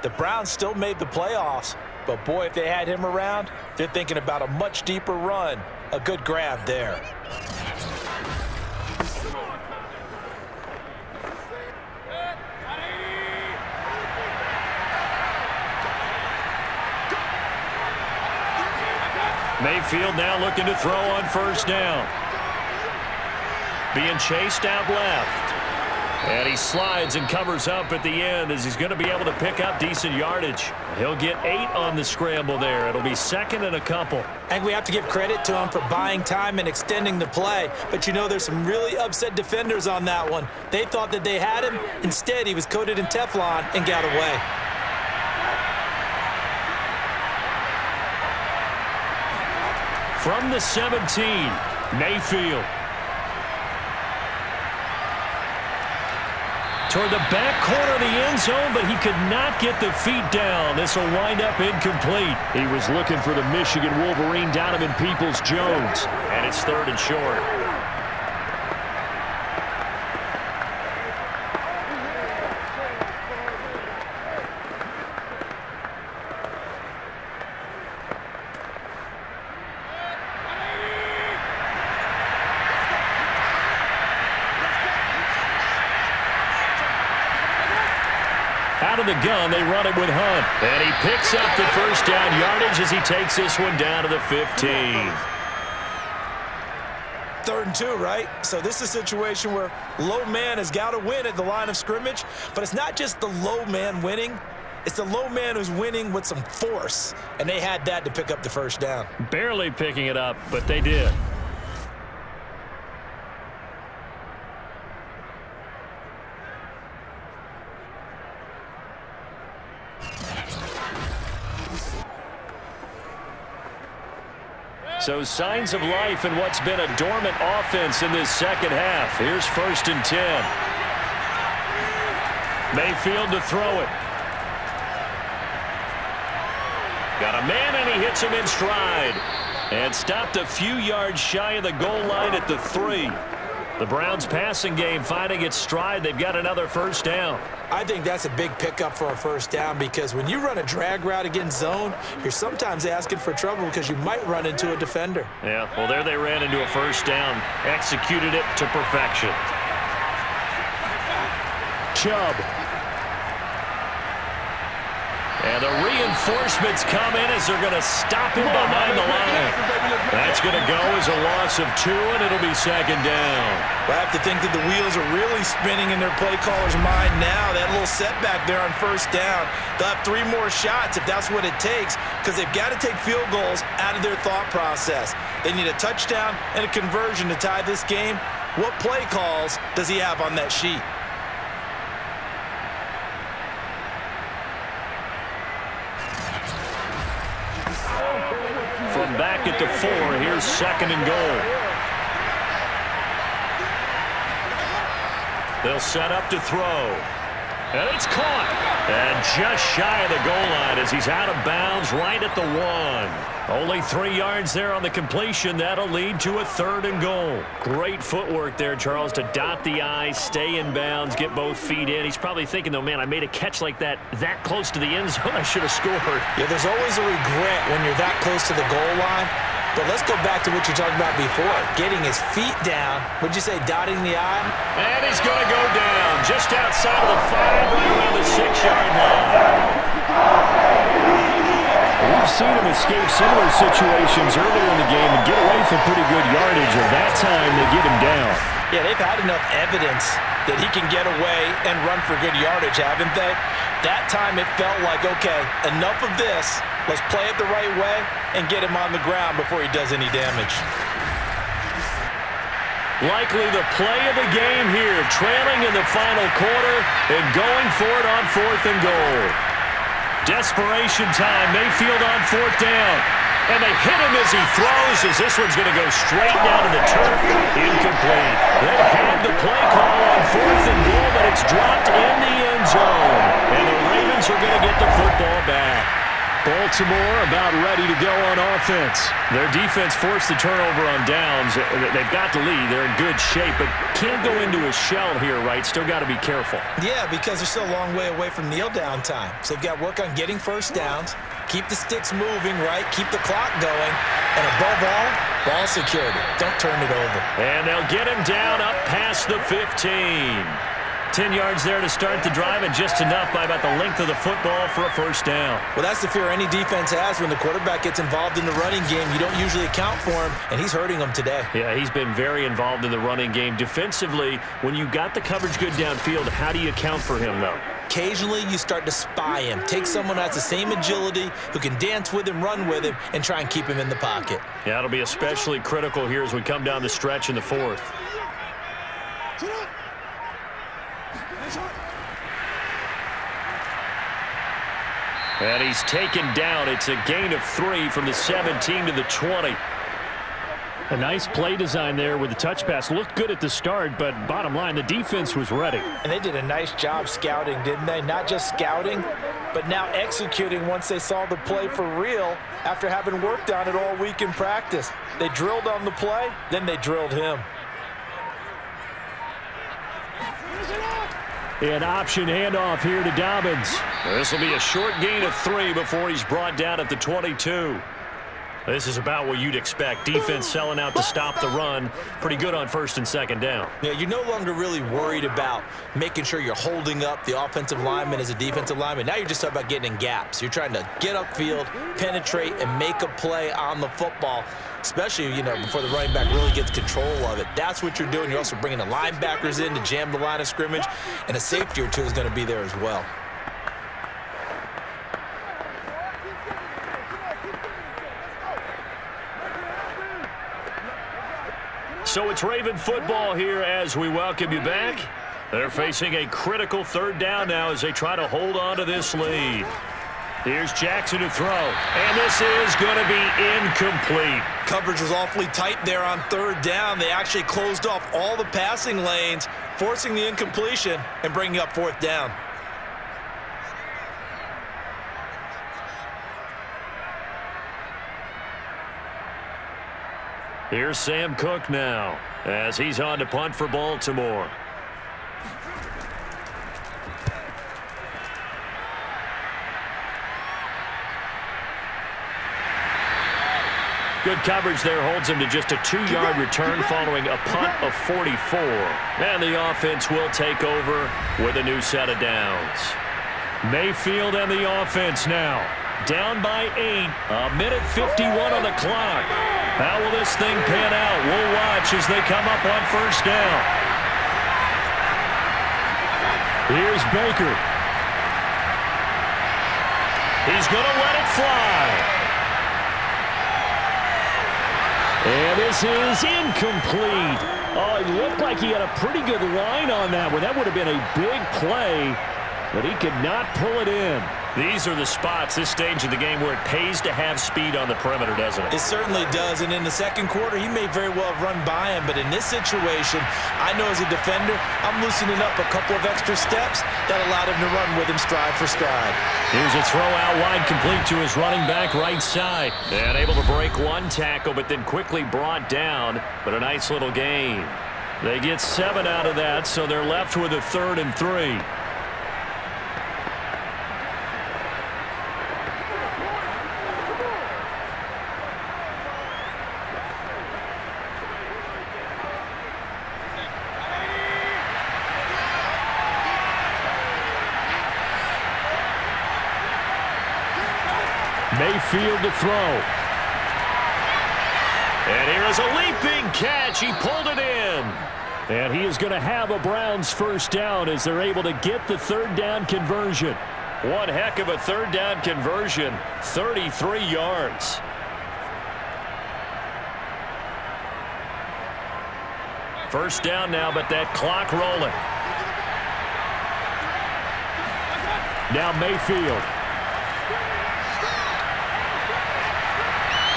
The Browns still made the playoffs. But, boy, if they had him around, they're thinking about a much deeper run. A good grab there. Mayfield now looking to throw on first down. Being chased out left. And he slides and covers up at the end as he's going to be able to pick up decent yardage. He'll get 8 on the scramble there. It'll be 2nd and a couple. I think we have to give credit to him for buying time and extending the play. But, you know, there's some really upset defenders on that one. They thought that they had him. Instead, he was coated in Teflon and got away. From the 17, Mayfield. Toward the back corner of the end zone, but he could not get the feet down. This will wind up incomplete. He was looking for the Michigan Wolverine, Donovan Peoples-Jones. And it's 3rd and short. Out of the gun, they run it with Hunt. And he picks up the first down yardage as he takes this one down to the 15. 3rd and 2, right? So this is a situation where low man has got to win at the line of scrimmage. But it's not just the low man winning. It's the low man who's winning with some force. And they had that to pick up the first down. Barely picking it up, but they did. So signs of life in what's been a dormant offense in this second half. Here's 1st and 10. Mayfield to throw it. Got a man, and he hits him in stride. And stopped a few yards shy of the goal line at the 3. The Browns passing game finding its stride. They've got another first down. I think that's a big pickup for a first down because when you run a drag route against zone, you're sometimes asking for trouble because you might run into a defender. Yeah, well, there they ran into a first down. Executed it to perfection. Chubb. And the reinforcements come in as they're going to stop him behind the line. That's going to go as a loss of 2, and it'll be 2nd down. Well, I have to think that the wheels are really spinning in their play caller's mind now. That little setback there on first down. They'll have 3 more shots if that's what it takes because they've got to take field goals out of their thought process. They need a touchdown and a conversion to tie this game. What play calls does he have on that sheet? Back at the 4, here's 2nd and goal. They'll set up to throw. And it's caught. And just shy of the goal line as he's out of bounds right at the 1. Only 3 yards there on the completion. That'll lead to a 3rd and goal. Great footwork there, Charles, to dot the I, stay in bounds, get both feet in. He's probably thinking, though, man, I made a catch like that close to the end zone. I should have scored. Yeah, there's always a regret when you're that close to the goal line. But let's go back to what you talked about before. Getting his feet down. Would you say dotting the I? And he's going to go down just outside of the 5, right around the 6-yard line. We've seen him escape similar situations earlier in the game and get away from pretty good yardage, and that time they get him down. Yeah, they've had enough evidence that he can get away and run for good yardage, haven't they? That time it felt like, okay, enough of this. Let's play it the right way and get him on the ground before he does any damage. Likely the play of the game here, trailing in the final quarter and going for it on 4th and goal. Desperation time, Mayfield on 4th down. And they hit him as he throws, as this one's going to go straight down to the turf. Incomplete. They had the play call on 4th and goal, but it's dropped in the end zone. And the Ravens are going to get the football back. Baltimore about ready to go on offense. Their defense forced the turnover on downs. They've got the lead. They're in good shape, but can't go into a shell here, right? Still got to be careful. Yeah, because they're still a long way away from kneel down time. So they've got to work on getting first downs, keep the sticks moving, right? Keep the clock going. And above all, ball security. Don't turn it over. And they'll get him down up past the 15. 10 yards there to start the drive, and just enough by about the length of the football for a first down. Well, that's the fear any defense has when the quarterback gets involved in the running game. You don't usually account for him, and he's hurting them today. Yeah, he's been very involved in the running game. Defensively, when you got the coverage good downfield, how do you account for him, though? Occasionally, you start to spy him. Take someone who has the same agility, who can dance with him, run with him, and try and keep him in the pocket. Yeah, it'll be especially critical here as we come down the stretch in the 4th. And he's taken down. It's a gain of 3 from the 17 to the 20. A nice play design there with the touch pass. Looked good at the start, but bottom line, the defense was ready. And they did a nice job scouting, didn't they? Not just scouting, but now executing once they saw the play for real after having worked on it all week in practice. They drilled on the play, then they drilled him. An option handoff here to Dobbins. This will be a short gain of 3 before he's brought down at the 22. This is about what you'd expect. Defense selling out to stop the run. Pretty good on first and second down. Yeah, you're no longer really worried about making sure you're holding up the offensive lineman as a defensive lineman. Now you're just talking about getting in gaps. You're trying to get upfield, penetrate, and make a play on the football, especially, before the running back really gets control of it. That's what you're doing. You're also bringing the linebackers in to jam the line of scrimmage, and a safety or two is going to be there as well. So it's Raven football here as we welcome you back. They're facing a critical third down now as they try to hold on to this lead. Here's Jackson to throw, and this is going to be incomplete. Coverage was awfully tight there on third down. They actually closed off all the passing lanes, forcing the incompletion and bringing up fourth down. Here's Sam Cook now as he's on to punt for Baltimore. Good coverage there holds him to just a 2-yard return following a punt of 44. And the offense will take over with a new set of downs. Mayfield and the offense now. Down by 8, a minute 51 on the clock. How will this thing pan out? We'll watch as they come up on first down. Here's Baker. He's going to let it fly. And this is incomplete. Oh, it looked like he had a pretty good line on that one. That would have been a big play, but he could not pull it in. These are the spots, this stage of the game, where it pays to have speed on the perimeter, doesn't it? It certainly does, and in the second quarter, he may very well have run by him, but in this situation, I know as a defender, I'm loosening up a couple of extra steps that allowed him to run with him stride for stride. Here's a throw out wide, complete to his running back right side. And able to break one tackle, but then quickly brought down, but a nice little gain. They get 7 out of that, so they're left with a 3rd and 3. Mayfield to throw. And here is a leaping catch. He pulled it in. And he is going to have a Browns first down as they're able to get the 3rd down conversion. One heck of a 3rd down conversion. 33 yards. First down now, but that clock rolling. Now Mayfield.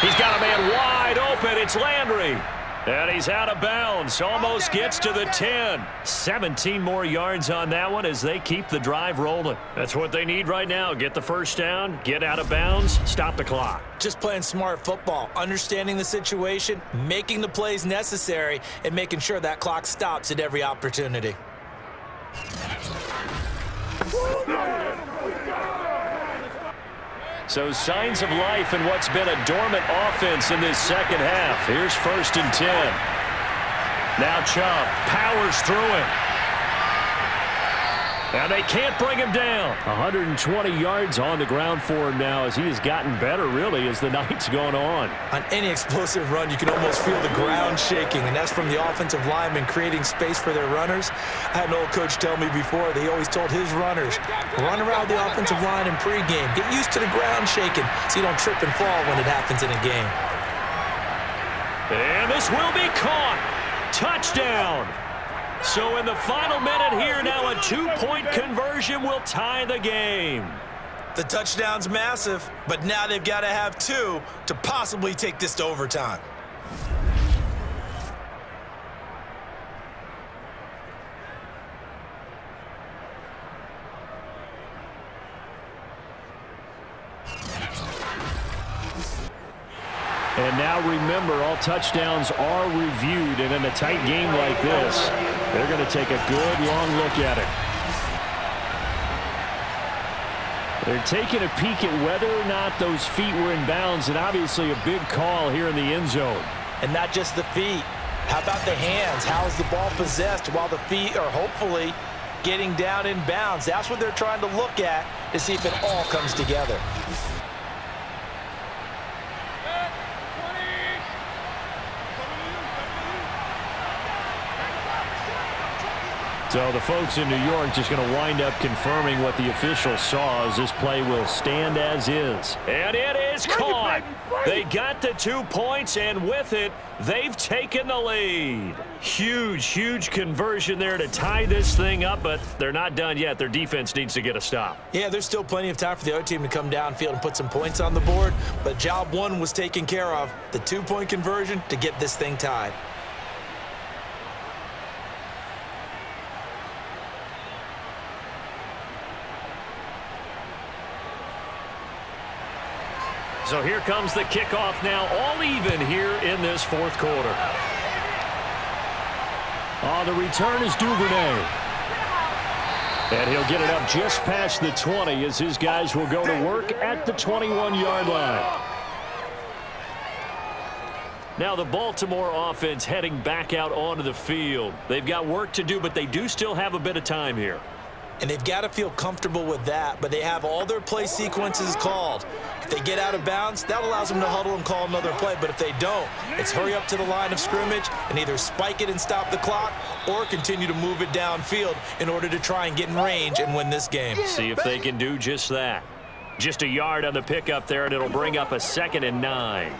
He's got a man wide open. It's Landry. And he's out of bounds. Almost gets to the 10. 17 more yards on that one as they keep the drive rolling. That's what they need right now. Get the first down, get out of bounds, stop the clock. Just playing smart football, understanding the situation, making the plays necessary, and making sure that clock stops at every opportunity. So signs of life in what's been a dormant offense in this second half. Here's 1st and 10. Now Chubb powers through it. And they can't bring him down. 120 yards on the ground for him now as he has gotten better, really, as the night's gone on. On any explosive run, you can almost feel the ground shaking, and that's from the offensive linemen creating space for their runners. I had an old coach tell me before that he always told his runners, run around the offensive line in pregame. Get used to the ground shaking so you don't trip and fall when it happens in a game. And this will be caught. Touchdown. So in the final minute here now, a 2-point conversion will tie the game. The touchdown's massive, but now they've got to have 2 to possibly take this to overtime. And now remember, all touchdowns are reviewed, and in a tight game like this, they're going to take a good long look at it. They're taking a peek at whether or not those feet were in bounds, and obviously a big call here in the end zone. And not just the feet. How about the hands? How is the ball possessed while the feet are hopefully getting down in bounds? That's what they're trying to look at to see if it all comes together. So the folks in New York just going to wind up confirming what the official saw, as this play will stand as is. And it is caught. They got the 2 points, and with it, they've taken the lead. Huge, huge conversion there to tie this thing up, but they're not done yet. Their defense needs to get a stop. Yeah, there's still plenty of time for the other team to come downfield and put some points on the board, but job one was taken care of. The 2-point conversion to get this thing tied. So here comes the kickoff now, all even here in this fourth quarter. On the return is Duvernay. And he'll get it up just past the 20 as his guys will go to work at the 21-yard line. Now the Baltimore offense heading back out onto the field. They've got work to do, but they do still have a bit of time here. And they've got to feel comfortable with that, but they have all their play sequences called. If they get out of bounds, that allows them to huddle and call another play, but if they don't, it's hurry up to the line of scrimmage and either spike it and stop the clock or continue to move it downfield in order to try and get in range and win this game. See if they can do just that. Just a yard on the pickup there, and it'll bring up a 2nd and 9.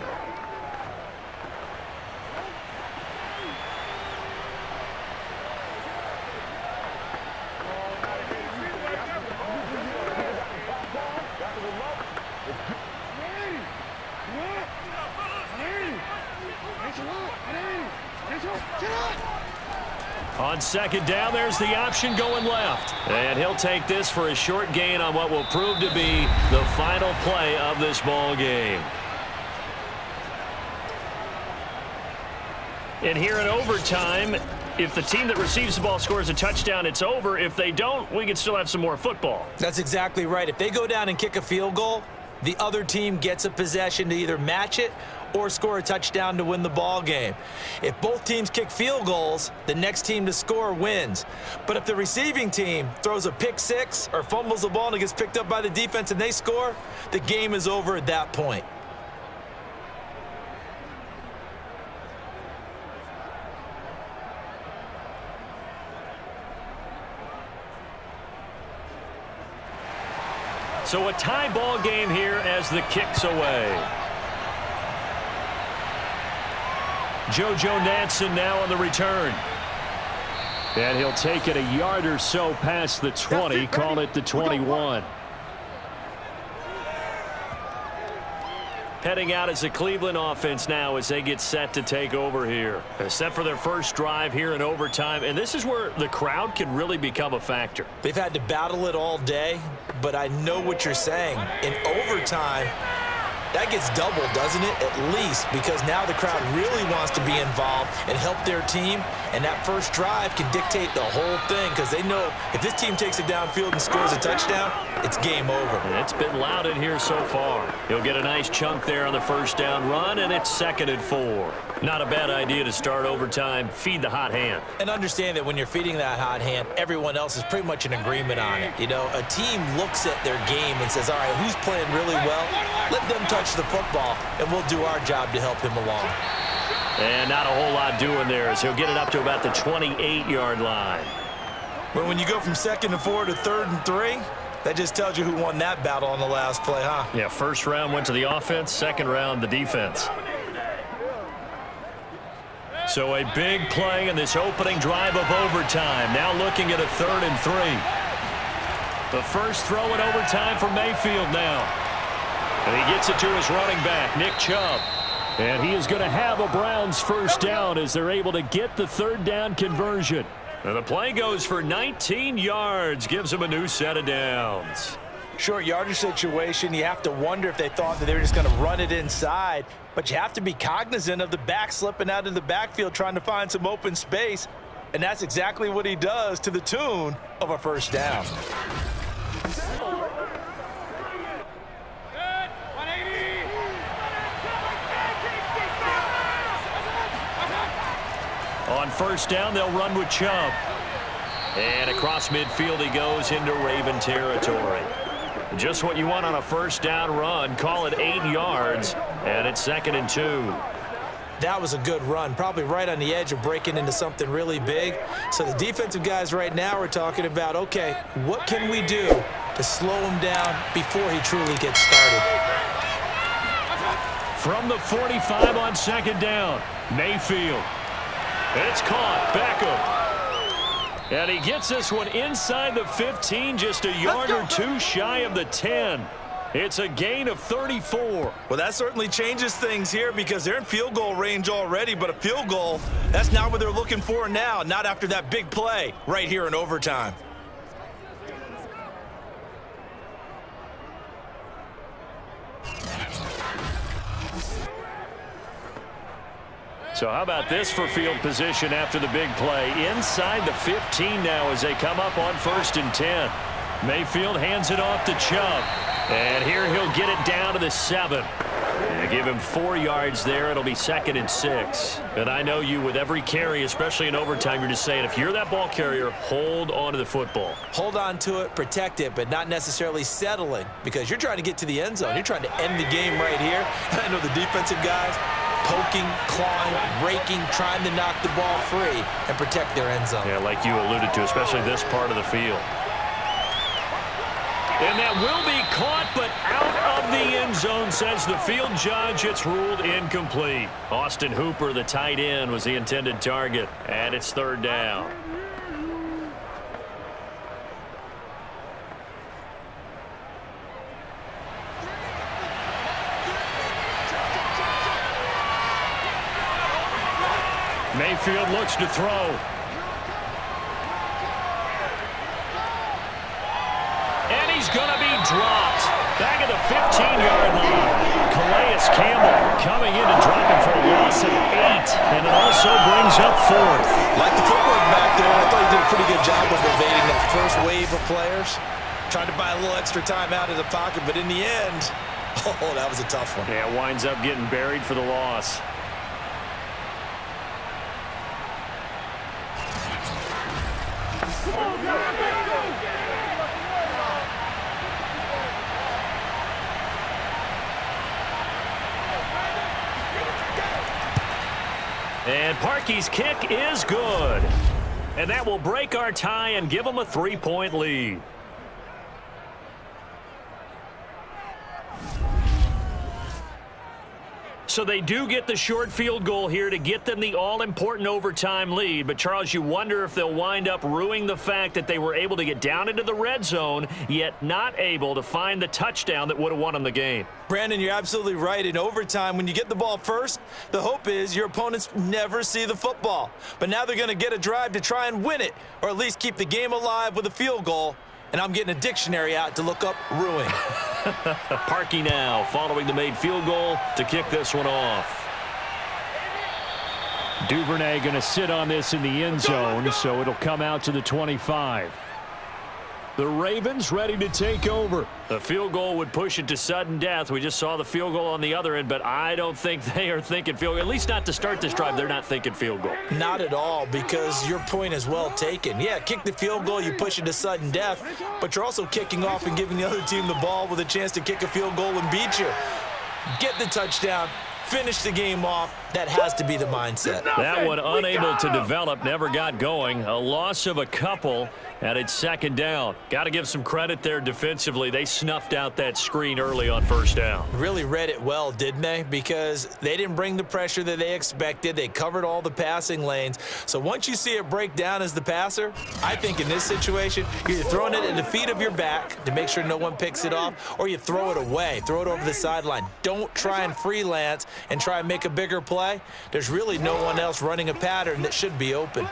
On 2nd down, there's the option going left. And he'll take this for a short gain on what will prove to be the final play of this ball game. And here in overtime, if the team that receives the ball scores a touchdown, it's over. If they don't, we can still have some more football. That's exactly right. If they go down and kick a field goal, the other team gets a possession to either match it or score a touchdown to win the ball game. If both teams kick field goals, the next team to score wins. But if the receiving team throws a pick six or fumbles the ball and it gets picked up by the defense and they score, the game is over at that point. So a tie ball game here as the kick's away. JoJo Natson now on the return. And he'll take it a yard or so past the 20, call it the 21. Heading out as the Cleveland offense now as they get set to take over here. Set for their first drive here in overtime, and this is where the crowd can really become a factor. They've had to battle it all day, but I know what you're saying. In overtime, that gets doubled, doesn't it? At least, because now the crowd really wants to be involved and help their team, and that first drive can dictate the whole thing because they know if this team takes it downfield and scores a touchdown, it's game over. And it's been loud in here so far. He'll get a nice chunk there on the first down run, and it's 2nd and 4. Not a bad idea to start overtime. Feed the hot hand. And understand that when you're feeding that hot hand, everyone else is pretty much in agreement on it. You know, a team looks at their game and says, all right, who's playing really well? Let them touch the football, and we'll do our job to help him along. And not a whole lot doing there as he'll get it up to about the 28-yard line. But when you go from 2nd and 4 to 3rd and 3, that just tells you who won that battle on the last play, huh? Yeah, first round went to the offense, second round the defense. So a big play in this opening drive of overtime. Now looking at a 3rd and 3. The first throw in overtime for Mayfield now. And he gets it to his running back, Nick Chubb. And he is going to have a Browns first down as they're able to get the 3rd down conversion. And the play goes for 19 yards, gives him a new set of downs. Short yardage situation, you have to wonder if they thought that they were just going to run it inside. But you have to be cognizant of the back slipping out of the backfield trying to find some open space. And that's exactly what he does to the tune of a first down. On first down, they'll run with Chubb. And across midfield he goes into Raven territory. Just what you want on a first down run. Call it 8 yards, and it's 2nd and 2. That was a good run, probably right on the edge of breaking into something really big. So the defensive guys right now are talking about, okay, what can we do to slow him down before he truly gets started? From the 45 on 2nd down, Mayfield. It's caught. Beckham. And he gets this one inside the 15, just a yard or two shy of the 10. It's a gain of 34. Well, that certainly changes things here because they're in field goal range already, but a field goal, that's not what they're looking for now, not after that big play right here in overtime. So how about this for field position after the big play? Inside the 15 now as they come up on 1st and 10. Mayfield hands it off to Chubb. And here he'll get it down to the 7. And give him 4 yards there. It'll be 2nd and 6. And I know you, with every carry, especially in overtime, you're just saying, if you're that ball carrier, hold on to the football. Hold on to it, protect it, but not necessarily settling because you're trying to get to the end zone. You're trying to end the game right here. I know the defensive guys poking, clawing, raking, trying to knock the ball free and protect their end zone. Yeah, like you alluded to, especially this part of the field. And that will be caught, but out of the end zone, says the field judge. It's ruled incomplete. Austin Hooper, the tight end, was the intended target, and it's 3rd down. Mayfield looks to throw. And he's going to be dropped. Back at the 15-yard line. Calais Campbell coming in and dropping for a loss of 8. And it also brings up 4th. Like the footwork back there, I thought he did a pretty good job of evading that first wave of players. Tried to buy a little extra time out of the pocket, but in the end, oh, that was a tough one. Yeah, winds up getting buried for the loss. And Parkey's kick is good. And that will break our tie and give them a 3-point lead. So they do get the short field goal here to get them the all-important overtime lead. But, Charles, you wonder if they'll wind up ruining the fact that they were able to get down into the red zone, yet not able to find the touchdown that would have won them the game. Brandon, you're absolutely right. In overtime, when you get the ball first, the hope is your opponents never see the football. But now they're going to get a drive to try and win it, or at least keep the game alive with a field goal. And I'm getting a dictionary out to look up ruin. Parkey now following the made field goal to kick this one off. Duvernay going to sit on this in the end zone, so it'll come out to the 25. The Ravens ready to take over. The field goal would push it to sudden death. We just saw the field goal on the other end, but I don't think they are thinking field goal. At least not to start this drive. They're not thinking field goal. Not at all, because your point is well taken. Yeah, kick the field goal, you push it to sudden death, but you're also kicking off and giving the other team the ball with a chance to kick a field goal and beat you. Get the touchdown. Finish the game off. That has to be the mindset. That one unable to develop, never got going. A loss of a couple, and it's 2nd down. Got to give some credit there defensively. They snuffed out that screen early on 1st down. Really read it well, didn't they? Because they didn't bring the pressure that they expected. They covered all the passing lanes. So once you see it break down as the passer, I think in this situation, you're either throwing it at the feet of your back to make sure no one picks it off, or you throw it away. Throw it over the sideline. Don't try and freelance and try and make a bigger play. There's really no one else running a pattern that should be open.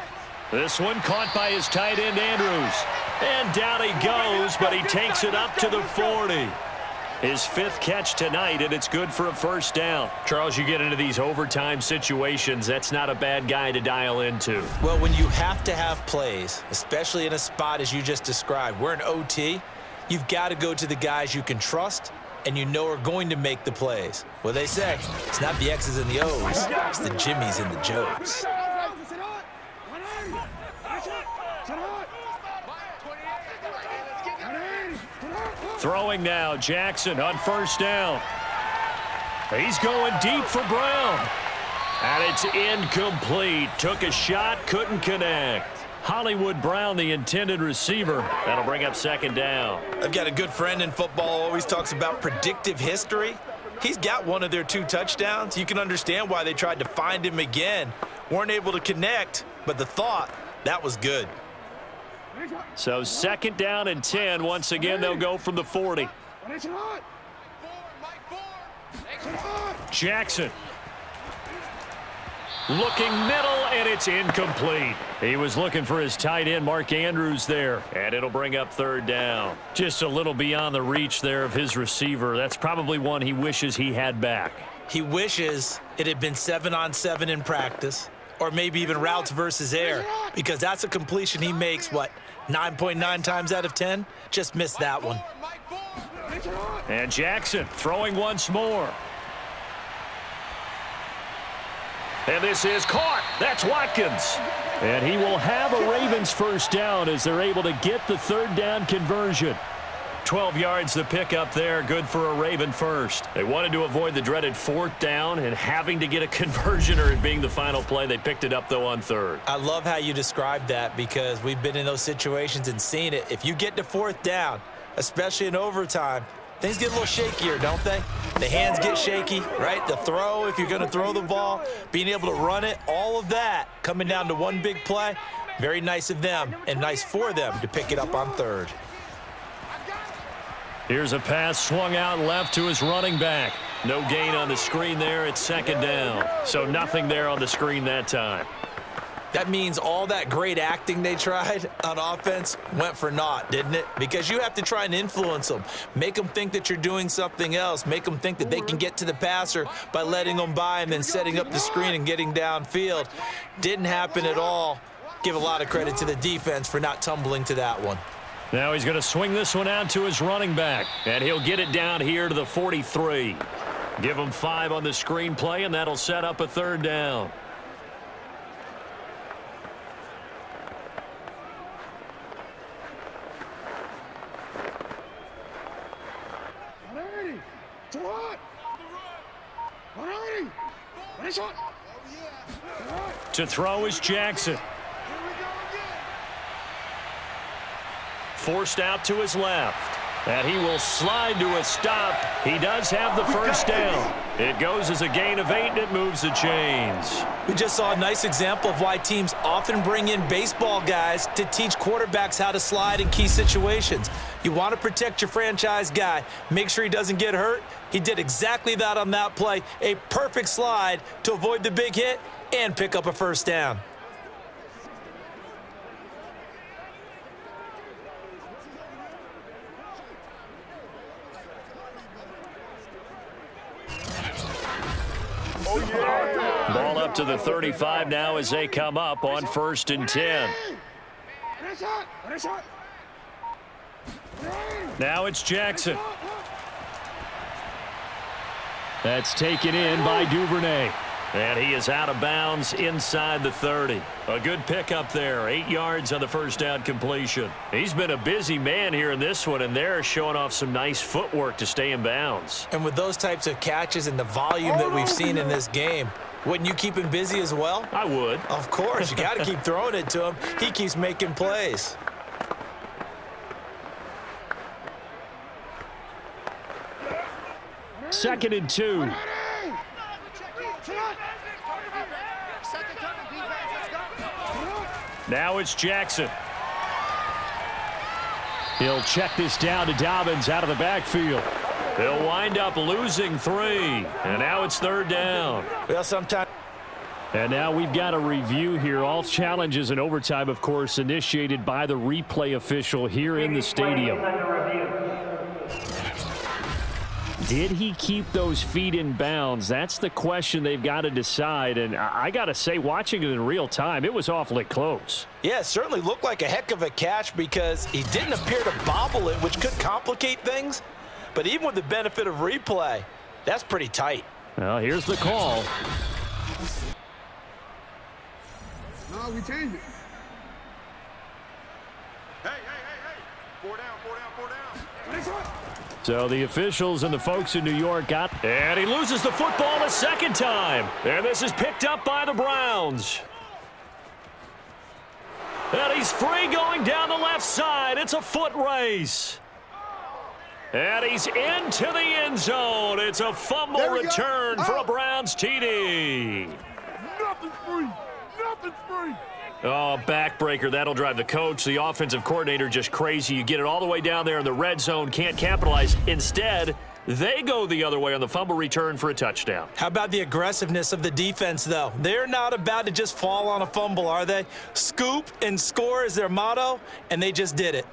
This one caught by his tight end, Andrews. And down he goes, but he takes it up to the 40. His 5th catch tonight, and it's good for a first down. Charles, you get into these overtime situations, that's not a bad guy to dial into. Well, when you have to have plays, especially in a spot as you just described, we're in OT, you've got to go to the guys you can trust and you know are going to make the plays. Well, they say it's not the X's and the O's, it's the Jimmies and the Joes. Throwing now, Jackson on first down. He's going deep for Brown. And it's incomplete. Took a shot, couldn't connect. Hollywood Brown, the intended receiver. That'll bring up second down. I've got a good friend in football, always talks about predictive history. He's got one of their 2 touchdowns. You can understand why they tried to find him again. Weren't able to connect, but the thought, that was good. So second down and 10. Once again, they'll go from the 40. Jackson. Looking middle, and it's incomplete. He was looking for his tight end, Mark Andrews, there. And it'll bring up third down. Just a little beyond the reach there of his receiver. That's probably one he wishes he had back. He wishes it had been 7-on-7 in practice, or maybe even routes versus air, because that's a completion he makes, 9.9 times out of 10? Just missed that one. And Jackson throwing once more. And this is caught. That's Watkins. And he will have a Ravens first down as they're able to get the third down conversion. 12 yards to pick up there. Good for a Raven first. They wanted to avoid the dreaded 4th down and having to get a conversion or it being the final play. They picked it up, though, on 3rd. I love how you described that because we've been in those situations and seen it. If you get to 4th down, especially in overtime, things get a little shakier, don't they? The hands get shaky, right? The throw, if you're going to throw the ball, being able to run it, all of that coming down to one big play. Very nice of them and nice for them to pick it up on 3rd. Here's a pass swung out left to his running back. No gain on the screen there. It's second down. So nothing there on the screen that time. That means all that great acting they tried on offense went for naught, didn't it? Because you have to try and influence them. Make them think that you're doing something else. Make them think that they can get to the passer by letting them by and then setting up the screen and getting downfield. Didn't happen at all. Give a lot of credit to the defense for not tumbling to that one. Now he's going to swing this one out to his running back, and he'll get it down here to the 43. Give him 5 on the screen play, and that'll set up a third down. To throw is Jackson. Forced out to his left. And he will slide to a stop. He does have the first down. It goes as a gain of 8, and it moves the chains. We just saw a nice example of why teams often bring in baseball guys to teach quarterbacks how to slide in key situations. You want to protect your franchise guy. Make sure he doesn't get hurt. He did exactly that on that play. A perfect slide to avoid the big hit and pick up a first down. Ball up to the 35 now as they come up on 1st and 10. Now it's Jackson. That's taken in by Duvernay. And he is out of bounds inside the 30. A good pickup there. 8 yards on the first down completion. He's been a busy man here in this one, and they're showing off some nice footwork to stay in bounds. And with those types of catches and the volume that we've seen in this game, wouldn't you keep him busy as well? I would. Of course. You got to keep throwing it to him. He keeps making plays. Second and 2. Now it's Jackson. He'll check this down to Dobbins out of the backfield. They'll wind up losing 3. And now it's third down. Well, sometimes And now we've got a review here. All challenges in overtime, of course, initiated by the replay official here in the stadium. Did he keep those feet in bounds? That's the question they've got to decide. And I got to say, watching it in real time, it was awfully close. Yeah, it certainly looked like a heck of a catch because he didn't appear to bobble it, which could complicate things. But even with the benefit of replay, that's pretty tight. Well, here's the call. No, we changed it. Hey. 4 down. So the officials and the folks in New York got, and he loses the football a second time. And this is picked up by the Browns. And he's free going down the left side. It's a foot race. And he's into the end zone. It's a fumble return for a Browns TD. Nothing's free. Oh, backbreaker. That'll drive the coach, the offensive coordinator, just crazy. You get it all the way down there in the red zone, can't capitalize. Instead, they go the other way on the fumble return for a touchdown. How about the aggressiveness of the defense, though? They're not about to just fall on a fumble, are they? Scoop and score is their motto, and they just did it.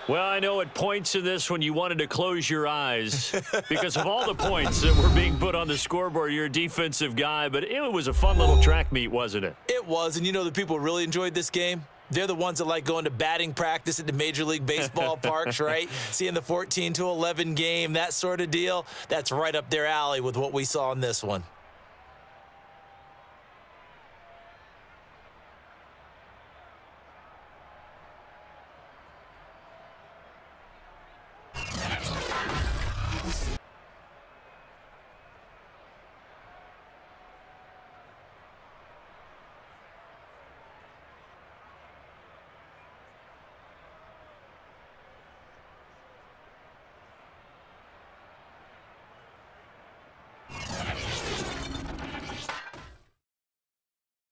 Well, I know at points in this when you wanted to close your eyes because of all the points that were being put on the scoreboard. You're a defensive guy, but it was a fun little track meet, wasn't it? It was, and you know the people who really enjoyed this game? They're the ones that like going to batting practice at the Major League Baseball parks, right? Seeing the 14-11 game, that sort of deal. That's right up their alley with what we saw in this one.